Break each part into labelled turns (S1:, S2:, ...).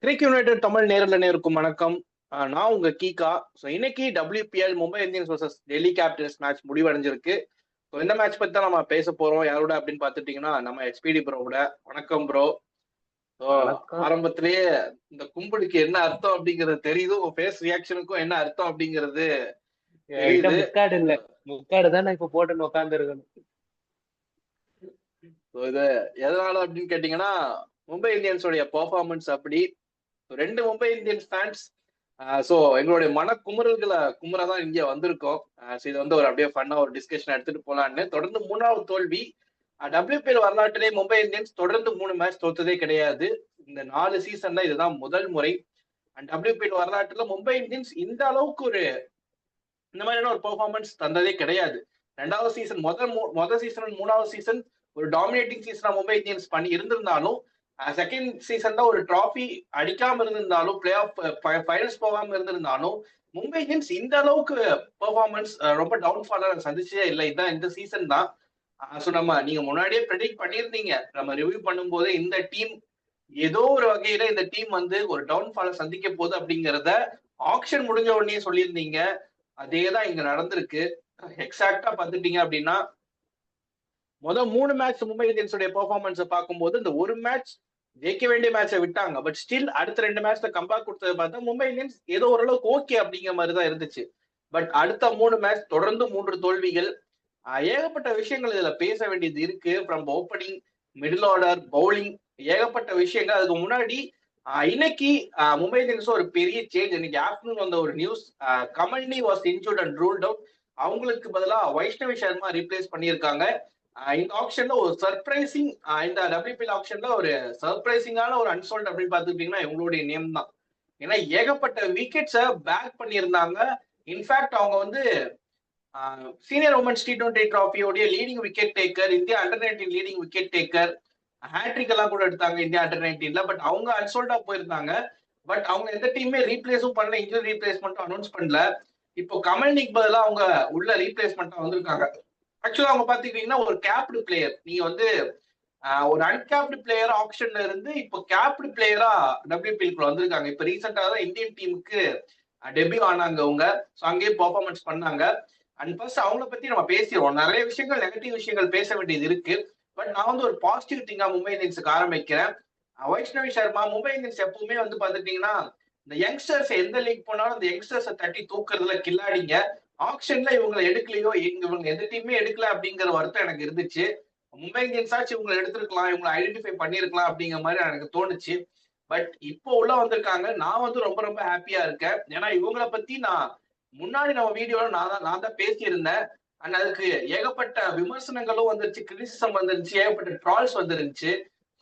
S1: கிரிக் United Tamil நேரில் இருக்கும் வணக்கம். நான் உங்க கீகா. ஸோ இன்னைக்கு WPL Mumbai Indians versus Delhi capitals match முடிவடைஞ்சிருக்கு. ஸோ இந்த மேட்ச் பத்தி தான் நம்ம பேச போறோம். யாரோட அப்படின்னு பார்த்துட்டீங்கன்னா நம்ம எஸ்பிடி ப்ரோவோட. வணக்கம் ப்ரோ. ஸோ
S2: வணக்கம்.
S1: ஆரம்பத்திலேயே இந்த கும்பிடுக்கு என்ன அர்த்தம் அப்படிங்கிறது தெரியுது, உங்க ஃபேஸ் ரியாக்ஷனுக்கும் என்ன அர்த்தம் அப்படிங்கிறது
S2: என்கிட்ட
S1: தெரியுது.
S2: முக்காடு இல்ல, முக்காடு தான் நான் இப்ப போட்டுன்னு உட்கார்ந்து இருக்கணும்.
S1: ஸோ இது எதனால அப்படின்னு கேட்டீங்கன்னா மும்பை இந்தியன்ஸோடைய பெர்ஃபார்மன்ஸ் அப்படி. ரெண்டு மும்பை இந்தியன்ஸ் ஃபேன்ஸ் ஸோ எங்களுடைய மனக்குமுறல்களை குமுறதான் இங்கே வந்திருக்கோம். இது வந்து ஒரு அப்படியே ஃபன்னா ஒரு டிஸ்கஷன் எடுத்துட்டு போலான்னு. தொடர்ந்து மூணாவது தோல்வி. WPL வரலாற்றிலே மும்பை இந்தியன்ஸ் தொடர்ந்து 3 மேட்ச் தோத்ததே கிடையாது. இந்த 4 சீசன்ல இதுதான் முதல் முறை. அண்ட் WPL வரலாற்றுல மும்பை இந்தியன்ஸ் இந்த அளவுக்கு ஒரு இந்த மாதிரியான ஒரு பெர்ஃபார்மன்ஸ் தந்ததே கிடையாது. ரெண்டாவது சீசன் முதல் சீசன் 3வது சீசன் ஒரு டாமினேட்டிங் சீசனா மும்பை இந்தியன்ஸ் பண்ணி இருந்திருந்தாலும் செகண்ட் சீசன்ல ஒரு டிராஃபி அடிக்காம இருந்திருந்தாலும் பிளே ஆஃப் ஃபைனல்ஸ் போகாம இருந்திருந்தாலும் மும்பை இந்தியன்ஸ் இந்த அளவுக்கு பெர்ஃபார்மன்ஸ் ரொம்ப டவுன்ஃபாலா சந்திச்சதே இல்லை. இதுதான் இந்த சீசன் தான். ஸோ நீங்க முன்னாடியே ப்ரெடிக்ட் பண்ணியிருந்தீங்க, நம்ம ரிவ்யூ பண்ணும்போது இந்த டீம் ஏதோ ஒரு வகையில இந்த டீம் வந்து ஒரு டவுன்ஃபாலை சந்திக்க போகுது அப்படிங்கிறத ஆக்ஷன் முடிஞ்ச உடனே சொல்லியிருந்தீங்க. அதேதான் இங்க நடந்திருக்கு. எக்ஸாக்டா பாத்துட்டீங்க அப்படின்னா முதல் 3 மேட்ச் மும்பை இந்தியன்ஸோட பெர்ஃபார்மன்ஸை பார்க்கும்போது இந்த ஒரு மேட்ச் ஜெயிக்க வேண்டிய மேட்சை விட்டாங்க. பட் ஸ்டில் அடுத்த 2 மேட்ச்ல கம்பேக் கொடுத்ததை பார்த்தா மும்பை இந்தியன்ஸ் ஏதோ ஓரளவுக்கு ஓகே அப்படிங்கிற மாதிரி தான் இருந்துச்சு. பட் அடுத்த 3 மேட்ச் தொடர்ந்து 3 தோல்விகள். ஏகப்பட்ட விஷயங்கள் இதுல பேச வேண்டியது இருக்கு. From opening, middle order, bowling, ஏகப்பட்ட விஷயங்கள். அதுக்கு முன்னாடி இன்னைக்கு மும்பை இந்தியன்ஸ் ஒரு பெரிய சேஞ்ச். இன்னைக்கு ஆஃப்டர்நூன் வந்த ஒரு news, Kamalini was injured and ruled out. அவங்களுக்கு பதிலாக வைஷ்ணவி சர்மா ரீப்ளேஸ் பண்ணியிருக்காங்க. இந்த ஆப்ஷன்ல ஒரு சர்ப்ரைசிங், இந்த WPL ஆப்ஷன்ல ஒரு சர்ப்ரைசிங்கான ஒரு அன்சோல்ட் அப்படின்னு பாத்துக்கிட்டீங்கன்னா இவங்களுடைய நேம் தான். ஏன்னா ஏகப்பட்ட விக்கெட்ஸை பேக் பண்ணியிருந்தாங்க. இன்ஃபேக்ட் அவங்க வந்து சீனியர் உமன்ஸ் T20 டிராஃபியோடைய leading wicket taker, India under nineteen leading wicket taker, hat-trick எல்லாம் கூட எடுத்தாங்க இந்தியா அண்டர்-19ல. பட் அவங்க அன்சோல்டா போயிருந்தாங்க. பட் அவங்க எந்த டீமே ரீப்ளேஸும் பண்ணல, இன்ஜுரி ரீப்ளேஸ்மெண்ட்டும் அனௌன்ஸ் பண்ணல. இப்போ கமல்னிக் பதிலாக அவங்க உள்ள ரீப்ளேஸ்மெண்ட்டா வந்திருக்காங்க. ஆக்சுவலா அவங்க பாத்துக்கிட்டீங்கன்னா ஒரு கேப்டு பிளேயர். நீங்க வந்து ஒரு அன்கேப்டு பிளேயர் ஆப்ஷன்ல இருந்து இப்போ கேப்டு பிளேயரா WPL வந்திருக்காங்க. இப்ப ரீசெண்டா தான் இந்தியன் டீமுக்கு டெபியூ ஆனாங்க அவங்க. ஸோ அங்கேயே பெர்ஃபார்மன்ஸ் பண்ணாங்க. அண்ட் ஃபர்ஸ்ட் அவங்கள பத்தி நம்ம பேசிடுவோம். நிறைய விஷயங்கள், நெகட்டிவ் விஷயங்கள் பேச வேண்டியது இருக்கு. பட் நான் வந்து ஒரு பாசிட்டிவ் திங்கா மும்பை இந்தியன்ஸுக்கு ஆரம்பிக்கிறேன். வைஷ்ணவி சர்மா. மும்பை இந்தியன்ஸ் எப்பவுமே வந்து பாத்துட்டீங்கன்னா இந்த யங்ஸ்டர்ஸ் எந்த லீக் போனாலும் அந்த யங்ஸ்டர்ஸை தட்டி தூக்குறதுல கில்லாடிங்க. ஆக்ஷன்ல இவங்களை எடுக்கலையோ, இவங்க எந்த டீமே எடுக்கல அப்படிங்கிற வருத்தம் எனக்கு இருந்துச்சு. மும்பை இந்தியன்ஸ் ஆச்சு இவங்களை எடுத்திருக்கலாம், இவங்களை ஐடென்டிஃபை பண்ணிருக்கலாம் அப்படிங்கிற மாதிரி எனக்கு தோணுச்சு. பட் இப்போ உள்ள வந்திருக்காங்க. நான் வந்து ரொம்ப ரொம்ப ஹாப்பியா இருக்கேன். ஏன்னா இவங்களை பத்தி நான் முன்னாடி நம்ம வீடியோல நான் தான் பேசியிருந்தேன். அண்ட் அதுக்கு ஏகப்பட்ட விமர்சனங்களும் வந்துருச்சு, கிரிட்டிசிசம் வந்துருச்சு, ஏகப்பட்ட ட்ரால்ஸ் வந்துருந்துச்சு.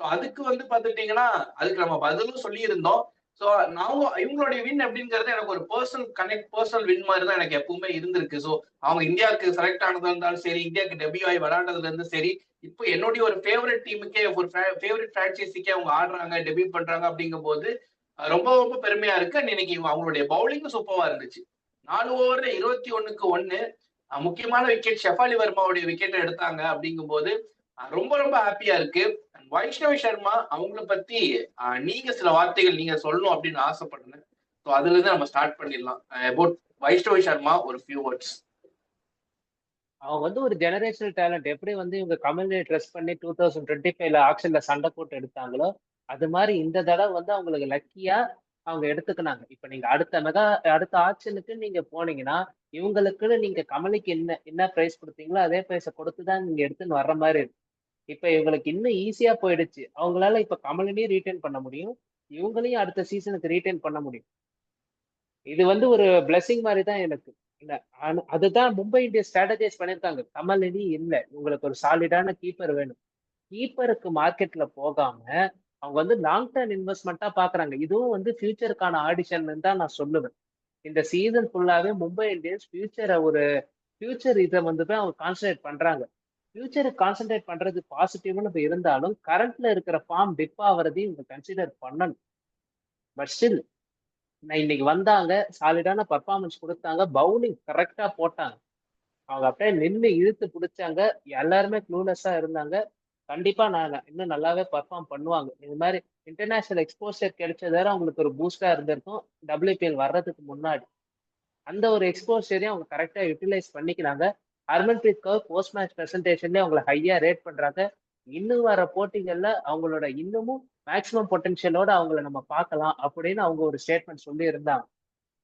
S1: ஸோ அதுக்கு வந்து பாத்துட்டீங்கன்னா அதுக்கு நம்ம பதிலும் சொல்லியிருந்தோம். ஸோ நான் இவங்களுடைய வின் அப்படிங்கிறது எனக்கு ஒரு பர்சனல் கனெக்ட், பர்சனல் வின் மாதிரி தான் எனக்கு எப்பவுமே இருந்திருக்கு. ஸோ அவங்க இந்தியாவுக்கு செலக்ட் ஆனதா இருந்தாலும் சரி, இந்தியாவுக்கு டெபியூ ஆகி விளையாண்டதுல இருந்து சரி, இப்போ என்னுடைய ஒரு ஃபேவரட் டீமுக்கே, ஒரு ஃபேவரட் பிரான்ச்சைஸிக்கே அவங்க ஆடுறாங்க, டெபியூ பண்றாங்க அப்படிங்கும் போது ரொம்ப ரொம்ப பெருமையா இருக்கு. இன்னைக்கு அவங்களுடைய பவுலிங்கும் சூப்பரா இருந்துச்சு. 4 ஓவர்ல 21க்கு 1. முக்கியமான விக்கெட் ஷெஃபாலி வர்மாவுடைய விக்கெட் எடுத்தாங்க அப்படிங்கும் போது ரொம்ப ரொம்ப ஹாப்பியா இருக்கு. வைஷ்ணவி சர்மா அவங்கள பத்தி நீங்க சில வார்த்தைகள் நீங்க சொல்லணும் அப்படின்னு ஆசைப்படுறேன். ஸோ அதுல இருந்து நம்ம ஸ்டார்ட் பண்ணிடலாம். அபவுட் வைஷ்ணவி சர்மா ஒரு ஃபியூ வேர்ட்ஸ்.
S2: அவங்க வந்து ஒரு ஜெனரேஷனல் டேலண்ட். எப்படி வந்து இவங்க கமல்னை ட்ரெஸ் பண்ணி 2025ல ஆக்ஷன்ல சண்டை போட்டு எடுத்தாங்களோ, அது மாதிரி இந்த தடவை வந்து அவங்களுக்கு லக்கியா அவங்க எடுத்துக்கினாங்க. இப்ப நீங்க அடுத்த ஆக்ஷனுக்கு நீங்க போனீங்கன்னா, இவங்களுக்குன்னு நீங்க கமலுக்கு என்ன என்ன பிரைஸ் கொடுத்தீங்களோ அதே பிரைஸை கொடுத்துதான் நீங்க எடுத்துன்னு வர்ற மாதிரி இருக்கு. இப்ப இவங்களுக்கு இன்னும் ஈஸியா போயிடுச்சு. அவங்களால இப்ப கமலினையும் ரீட்டைன் பண்ண முடியும், இவங்களையும் அடுத்த சீசனுக்கு ரீட்டைன் பண்ண முடியும். இது வந்து ஒரு பிளெஸிங் மாதிரி தான் எனக்கு. இல்ல, அதுதான் மும்பை இந்தியன்ஸ் ஸ்ட்ராட்டஜைஸ் பண்ணிருக்காங்க. கமல் இனி இல்ல, உங்களுக்கு ஒரு சாலிடான கீப்பர் வேணும். கீப்பருக்கு மார்க்கெட்ல போகாம அவங்க வந்து லாங் டர்ம் இன்வெஸ்ட்மெண்ட்டா பாக்குறாங்க. இதுவும் வந்து ஃபியூச்சருக்கான ஆடிஷன் தான் நான் சொல்லுவேன். இந்த சீசன் ஃபுல்லாவே மும்பை இந்தியன்ஸ் ஃபியூச்சர் இதை வந்து தான் அவங்க கான்சென்ட்ரேட் பண்றாங்க. ஃபியூச்சருக்கு கான்சென்ட்ரேட் பண்றது பாசிட்டிவ்னு இப்ப இருந்தாலும் கரண்ட்ல இருக்கிற ஃபார்ம் டிப் ஆகிறதையும் இவங்க கன்சிடர் பண்ணணும். பட் ஸ்டில் நான் இன்னைக்கு வந்தாங்க, சாலிடான பர்ஃபார்மன்ஸ் கொடுத்தாங்க, பவுலிங் கரெக்டா போட்டாங்க. அவங்க அப்படியே நின்று இழுத்து பிடிச்சாங்க. எல்லாருமே க்ளூலெஸ்ஸா இருந்தாங்க. கண்டிப்பா நான் இன்னும் நல்லாவே பர்ஃபார்ம் பண்ணுவாங்க. இது மாதிரி இன்டர்நேஷனல் எக்ஸ்போசர் கிடைச்சதால அவங்களுக்கு ஒரு பூஸ்டா இருந்திருக்கும் WPL வர்றதுக்கு முன்னாடி. அந்த ஒரு எக்ஸ்போசரையும் அவங்க கரெக்டா யூட்டிலைஸ் பண்ணிக்கிறாங்க. ஹர்மன்பிரீத் கவுர் போஸ்ட் மேட்ச் பிரசன்டேஷன்ல அவங்களை ஹையா ரேட் பண்றாங்க. இன்னும் வர போட்டிகள்ல அவங்களோட இன்னமும் மேக்ஸிமம் பொட்டன்ஷியலோட அவங்கள நம்ம பார்க்கலாம் அப்படின்னு அவங்க ஒரு ஸ்டேட்மெண்ட் சொல்லி இருந்தாங்க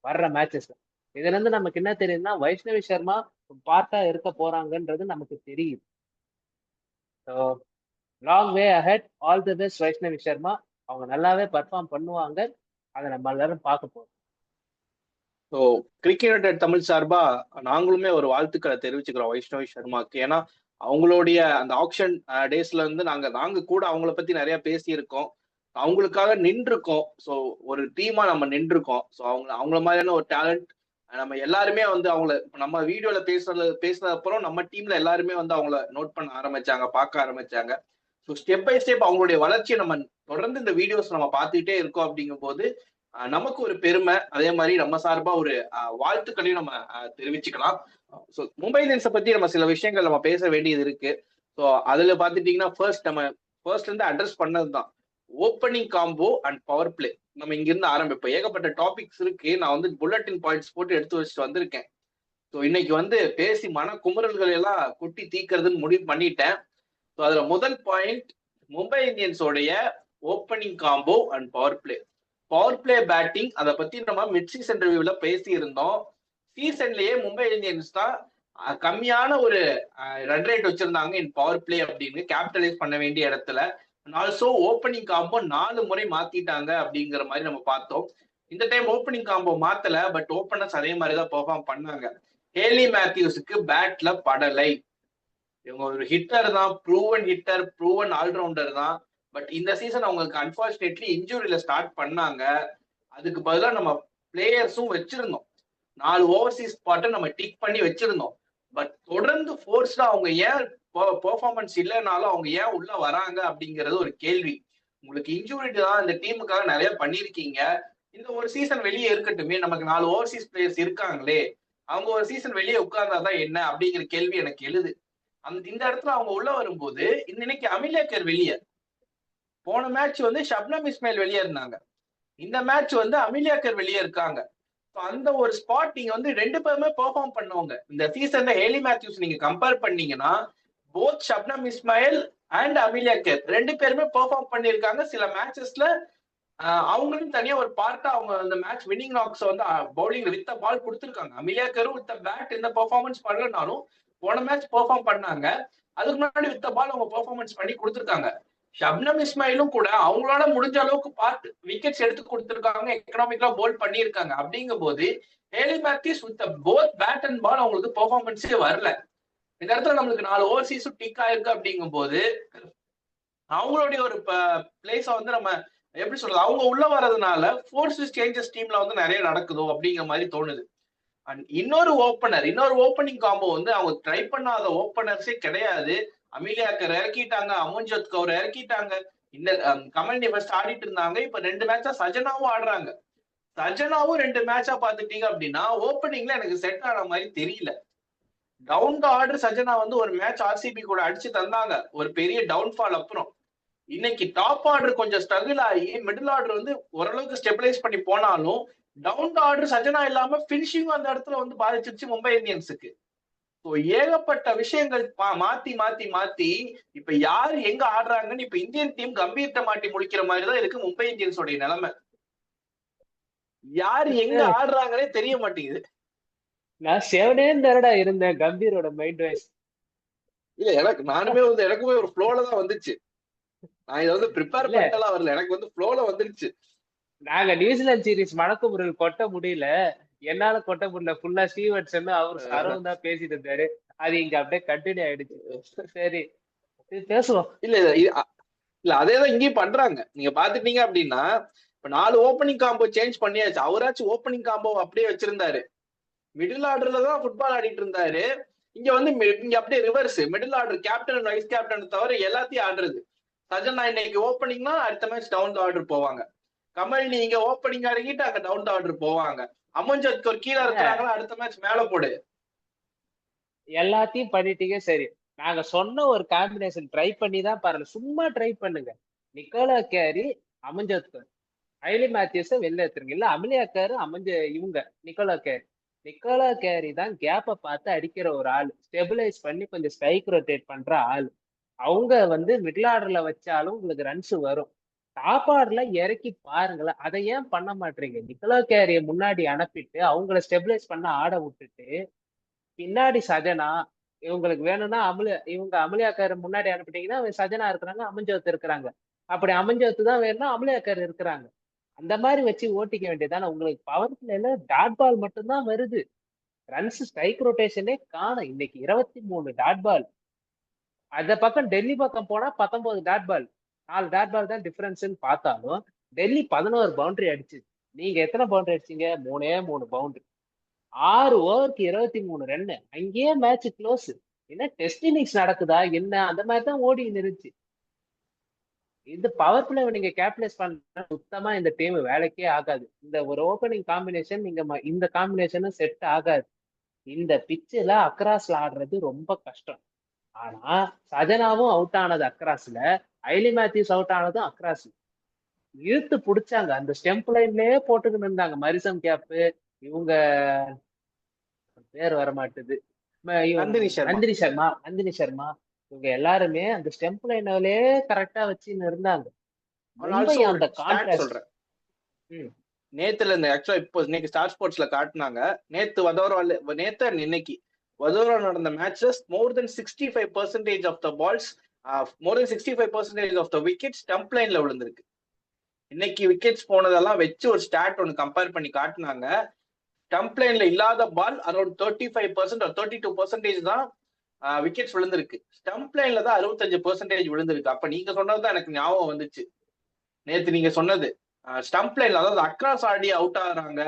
S2: வர்ற மேட்சஸ்ல. இதுல இருந்து நமக்கு என்ன தெரியுதுன்னா வைஷ்ணவி சர்மா பார்ட்டா இருக்க போறாங்கன்றது நமக்கு தெரியுது. So long way ahead, all the best Vaishnavi Sharma. அவங்க நல்லாவே பர்ஃபார்ம் பண்ணுவாங்க. அதை நம்ம எல்லாரும் பார்க்க போறோம்.
S1: ஸோ கிரிக்கெட் தமிழ் சார்பா நாங்களுமே ஒரு வாழ்த்துக்களை தெரிவிச்சுக்கிறோம் வைஷ்ணவி சர்மாக்கு. ஏன்னா அவங்களுடைய அந்த ஆக்ஷன் டேஸ்ல இருந்து நாங்க கூட அவங்கள பத்தி நிறைய பேசியிருக்கோம், அவங்களுக்காக நின்றுருக்கோம். ஸோ ஒரு டீமா நம்ம நின்றுருக்கோம். ஸோ அவங்கள மாதிரியான ஒரு டேலண்ட் நம்ம எல்லாருமே வந்து அவங்கள நம்ம வீடியோல பேசுனது அப்புறம் நம்ம டீம்ல எல்லாருமே வந்து அவங்கள நோட் பண்ண ஆரம்பிச்சாங்க, பார்க்க ஆரம்பிச்சாங்க. ஸோ ஸ்டெப் பை ஸ்டெப் அவங்களுடைய வளர்ச்சியை நம்ம தொடர்ந்து இந்த வீடியோஸ் நம்ம பார்த்துக்கிட்டே இருக்கோம். அப்படிங்கும் போது நமக்கு ஒரு பெருமை, அதே மாதிரி நம்ம சார்பா ஒரு வாழ்த்துக்களையும் நம்ம தெரிவிச்சுக்கலாம். ஸோ மும்பை இந்தியன்ஸை பத்தி நம்ம சில விஷயங்கள் நம்ம பேச வேண்டியது இருக்கு. ஸோ அதுல பாத்துட்டீங்கன்னா ஃபர்ஸ்ட் இருந்து அட்ரஸ் பண்ணதுதான் opening combo and power play. நம்ம இங்க இருந்து ஆரம்பிப்போம். ஏகப்பட்ட டாபிக்ஸ் இருக்கு. நான் வந்து புல்லட்டின் பாயிண்ட்ஸ் போட்டு எடுத்து வச்சுட்டு வந்திருக்கேன். ஸோ இன்னைக்கு வந்து பேசி மன குமுறல்கள் எல்லாம் கொட்டி தீக்கிறதுன்னு முடிவு பண்ணிட்டேன். ஸோ அதுல முதல் பாயிண்ட் மும்பை இந்தியன்ஸோடைய opening combo and power play. Power play batting அதை பத்தி நம்ம மிட் சீசன் ரிவ்யூல பேசி இருந்தோம். சீசன்லயே மும்பை இந்தியன்ஸ் தான் கம்மியான ஒரு ரன் ரேட் வச்சிருந்தாங்க இன் பவர் பிளே அப்படின்னு கேபிட்டலைஸ் பண்ண வேண்டிய இடத்துல. ஆல்சோ ஓப்பனிங் காம்போ 4 முறை மாத்திட்டாங்க அப்படிங்கிற மாதிரி நம்ம பார்த்தோம். இந்த டைம் ஓப்பனிங் காம்போ மாத்தல, பட் ஓப்பனர்ஸ் அதே மாதிரிதான் பெர்ஃபார்ம் பண்ணாங்க. ஹேலி மேத்யூஸுக்கு பேட்ல படலை. இவங்க ஒரு ஹிட்டர் தான், ப்ரூவன் ஹிட்டர், ப்ரூவன் ஆல்ரவுண்டர் தான். பட் இந்த சீசன் அவங்களுக்கு அன்பார்ச்சுனேட்லி இன்ஜுரியில ஸ்டார்ட் பண்ணாங்க. அதுக்கு பதிலாக நம்ம பிளேயர்ஸும் வச்சிருந்தோம். 4 ஓவர்சீஸ் ஸ்பாட்டை நம்ம டிக் பண்ணி வச்சிருந்தோம். பட் தொடர்ந்து ஃபோர்ஸ்டா அவங்க ஏன் பெர்ஃபார்மன்ஸ் இல்லைனாலும் அவங்க ஏன் உள்ள வராங்க அப்படிங்கிறது ஒரு கேள்வி. உங்களுக்கு இன்ஜுரி தான் இந்த டீமுக்காக நிறைய பண்ணிருக்கீங்க. இந்த ஒரு சீசன் வெளியே இருக்கட்டுமே, நமக்கு 4 ஓவர்சீஸ் பிளேயர்ஸ் இருக்காங்களே, அவங்க ஒரு சீசன் வெளியே உட்கார்ந்தாதான் என்ன அப்படிங்கிற கேள்வி எனக்கு எழுது. இந்த இடத்துல அவங்க உள்ள வரும்போது இன்னைக்கு அமிலேக்கர் வெளியே, போன மேட்ச் வந்து ஷப்னம் இஸ்மாயில் வெளியே இருந்தாங்க, இந்த மேட்ச் வந்து அமிலேக்கர் வெளியே இருக்காங்க. அந்த ஒரு ஸ்பாட் நீங்க வந்து 2 பேருமே பெர்ஃபார்ம் பண்ணுவாங்க. இந்த சீசன்ல ஹேலி மேத்யூஸ் நீங்க கம்பேர் பண்ணீங்கன்னா போத் ஷப்னம் இஸ்மாயில் அண்ட் அமிலேக்கர் 2 பேருமே பெர்ஃபார்ம் பண்ணியிருக்காங்க. சில மேட்சஸ்ல அவங்களும் தனியா ஒரு பார்ட்டா அவங்க அந்த மேட்ச் வின்னிங் நாக்ஸ் வந்து பவுலிங்ல வித்த பால் கொடுத்துருக்காங்க. அமிலேக்கரும் வித்த பேட் இந்த பெர்ஃபார்மன்ஸ் பண்ணலனாலும் போன மேட்ச் பெர்ஃபார்ம் பண்ணாங்க. அதுக்கு முன்னாடி வித்த பால் அவங்க பெர்ஃபார்மன்ஸ் பண்ணி கொடுத்துருக்காங்க. ஷப்னம் இஸ்மாயிலும் கூட அவங்களால முடிஞ்ச அளவுக்கு பார்ட் விக்கெட்ஸ் எடுத்து கொடுத்துருக்காங்க, எக்கனாமிக்கலா போல் பண்ணியிருக்காங்க. அப்படிங்கும் போது Hayley Matthews with both bat and ball அவங்களுக்கு பெர்ஃபார்மன்ஸே வரல. இந்த இடத்துல நம்மளுக்கு 4 ஓவர்சீஸும் டிக் ஆயிருக்கு. அப்படிங்கும் போது அவங்களுடைய ஒரு பிளேஸ வந்து நம்ம எப்படி சொல்றது, அவங்க உள்ள வர்றதுனால ஃபோர்ஸ் சேஞ்சஸ் டீம்ல வந்து நிறைய நடக்குதோ அப்படிங்கிற மாதிரி தோணுது. அண்ட் இன்னொரு ஓப்பனிங் காம்போ வந்து அவங்க ட்ரை பண்ணாத ஓப்பனர்ஸே கிடையாது. அமிலியாக்கர் இறக்கிட்டாங்க, அமன்ஜோத் கவுர் இறக்கிட்டாங்க. இந்த கமல் ஃபர்ஸ்ட் ஆடிட்டு இருந்தாங்க. இப்ப 2 மேட்சா சஜனாவும் ஆடுறாங்க. சஜனாவும் 2 மேட்சா பாத்துட்டீங்க அப்படின்னா ஓப்பனிங்ல எனக்கு செட் ஆன மாதிரி தெரியல. டவுன் த ஆர்டர் சஜனா வந்து ஒரு மேட்ச் ஆர்சிபி கூட அடிச்சு தந்தாங்க, ஒரு பெரிய டவுன்ஃபால். அப்புறம் இன்னைக்கு டாப் ஆர்டர் கொஞ்சம் ஸ்ட்ரகிள் ஆகி மிடில் ஆர்டர் வந்து ஓரளவுக்கு ஸ்டெபிலைஸ் பண்ணி போனாலும் டவுன் த ஆர்டர் சஜனா இல்லாம பினிஷிங் அந்த இடத்துல வந்து பாதிச்சிருச்சு மும்பை இந்தியன்ஸுக்கு. ஏகப்பட்ட விஷயங்கள் மாத்தி மாத்தி மாத்தி இப்ப யாரு எங்க ஆடுறாங்கன்னு இப்ப இந்தியன் டீம் கம்பீர்ட்ட மாட்டி முடிக்கிற மாதிரிதான் இருக்கு மும்பை இந்தியன்ஸோட நிலைமை. யாரு எங்க ஆடுறாங்கன்னே தெரிய மாட்டேங்குது.
S2: நான் செவனே தரடா இருந்தேன் கம்பீரோட மைண்ட் வைஸ்.
S1: இல்ல எனக்குமே ஒரு ஃப்ளோல தான் வந்துச்சு. நான் இதை வந்து ப்ரிப்பேர் பண்ணலாம் வரல, எனக்கு வந்து ஃப்ளோல வந்துருச்சு.
S2: நாங்க நியூசிலாந்து சீரிஸ் மணக்குமுறையில் கொட்ட முடியல, என்னால கொட்ட முடியல. ஃபுல்லா ஸ்டீவர்ட்சன் அவர் சரவும் தான் பேசிட்டு இருந்தாரு. அது இங்க அப்படியே கண்டினியூ ஆயிடுச்சு. சரி பேசுவோம்.
S1: இல்ல அதேதான் இங்கேயும் பண்றாங்க. நீங்க பாத்துட்டீங்க அப்படின்னா இப்ப 4 ஓப்பனிங் காம்போ சேஞ்ச் பண்ணியாச்சு. அவராச்சும் ஓப்பனிங் காம்போ அப்படியே வச்சிருந்தாரு. மிடில் ஆர்டர்ல தான் ஃபுட்பால் ஆடிட்டு இருந்தாரு. இங்க வந்து இங்க அப்படியே reverse, middle order captain vice captain தவிர எல்லாத்தையும் ஆடுறது. சஜனா இன்னைக்கு ஓப்பனிங்னா அடுத்த மேட்ச் டவுன் த ஆர்டர் போவாங்க. கமல் நீங்க ஓப்பனிங் இறங்கிட்டு அங்க டவுன் த ஆர்டர் போவாங்க. அமன்ஜோத் கவுர் கீழே இருக்கிறாங்களா, அடுத்த மேட்ச் மேல போடு.
S2: எல்லாத்தையும் பண்ணிட்டீங்க. சரி, நாங்க சொன்ன ஒரு காம்பினேஷன் ட்ரை பண்ணி தான் பாருங்க. சும்மா ட்ரை பண்ணுங்க. Nicola Carey Amanjot Kaur. ஹைலி மேத்யூஸை வெளில எடுத்துருங்க. இல்ல அமிலியா கேர் இவங்க நிக்கோலா கேரி தான் கேப்பை பார்த்து அடிக்கிற ஒரு ஆள், ஸ்டெபிலைஸ் பண்ணி கொஞ்சம் ஸ்ட்ரைக் ரொட்டேட் பண்ற ஆள். அவங்க வந்து மிடில் ஆர்டர்ல வச்சாலும் உங்களுக்கு ரன்ஸ் வரும். டாப் ஆர்டர்ல இறக்கி பாருங்களேன். அதை ஏன் பண்ண மாட்டீங்க? நிக்கோலா கேரிய முன்னாடி அனுப்பிட்டு அவங்கள ஸ்டெபிலைஸ் பண்ண ஆட விட்டுட்டு பின்னாடி சஜனா, இவங்களுக்கு வேணும்னா அமலியாக்கார முன்னாடி அனுப்பிட்டீங்கன்னா சஜனா இருக்கிறாங்க, அமஞ்சோத்து இருக்கிறாங்க. அப்படி அமஞ்சோத்து தான் வேணும்னா அமலியாக்கார் இருக்கிறாங்க. அந்த மாதிரி வச்சு ஓட்டிக்க வேண்டியதானே. உங்களுக்கு பவர் பிளேல டாட் பால் மட்டும்தான் வருது. ரன்ஸ் ஸ்ட்ரைக் ரொட்டேஷனே காணும். இன்னைக்கு 23 டாட் பால். அந்த பக்கம் டெல்லி பக்கம் போனா 19 டாட் பால். 4 டாட் பால் தான் டிஃபரன்ஸ்ன்னு பார்த்தாலும் டெல்லி 11 பவுண்டரி அடிச்சு. நீங்க எத்தனை பவுண்டரி அடிச்சீங்க? 3 பவுண்டரி. 6 ஓவருக்கு 23 ரன்னு. அங்கேயே மேட்ச் க்ளோஸ். என்ன டெஸ்ட் இன்னிங்ஸ் நடக்குதா என்ன? அந்த மாதிரி தான் ஓடி இருந்துச்சு. இந்த பவர் பிளே நீங்க கேபிடலைஸ் பண்ண சுத்தமா இந்த டீம் வேலைக்கே ஆகாது. இந்த ஒரு ஓப்பனிங் காம்பினேஷன் இந்த காம்பினேஷனும் செட் ஆகாது. இந்த பிச்சில் அக்ராஸ்ல ஆடுறது ரொம்ப கஷ்டம். ஆனா சஜனாவும் அவுட் ஆனது அக்ராஸ்ல, ஐலி மேத்யூஸ் அவுட் ஆனதும் அக்ராஸ். இழுத்து புடிச்சாங்க. அந்த ஸ்டெம்ப் லைன்லயே போட்டுக்கிட்டு இருந்தாங்க. மரிசம் கேப், இவங்க பேர் வர மாட்டுது, நந்தினி சர்மா இவங்க எல்லாருமே அந்த ஸ்டெம்ப் லைன்லயே கரெக்டா வச்சுன்னு இருந்தாங்க. அந்த கான்ட்ராஸ்ட்
S1: சொல்றேன். நேத்துல இந்த ஆக்சுவலா இப்போ இன்னைக்கு ஸ்டார் ஸ்போர்ட்ஸ்ல காட்டினாங்க. நேத்து இன்னைக்கு வதோரா நடந்த matches more than 65% of the balls, more than 65% of the wicket stump லைன்ல விழுந்திருக்கு. இன்னைக்கு விக்கெட்ஸ் போனதெல்லாம் வச்சு ஒரு ஸ்டாட் ஒன்று கம்பேர் பண்ணி காட்டினாங்க. ஸ்டம்ப் லைன்ல இல்லாத பால் அரௌண்ட் 35% 32% தான் விக்கெட்ஸ் விழுந்திருக்கு. ஸ்டம்ப் லைன்ல தான் 65% விழுந்திருக்கு. அப்ப நீங்க சொன்னதுதான் எனக்கு ஞாபகம் வந்துச்சு. நேத்து நீங்க சொன்னது ஸ்டம்ப் லைன்ல, அதாவது அக்ராஸ் ஆடி அவுட் ஆகுறாங்க,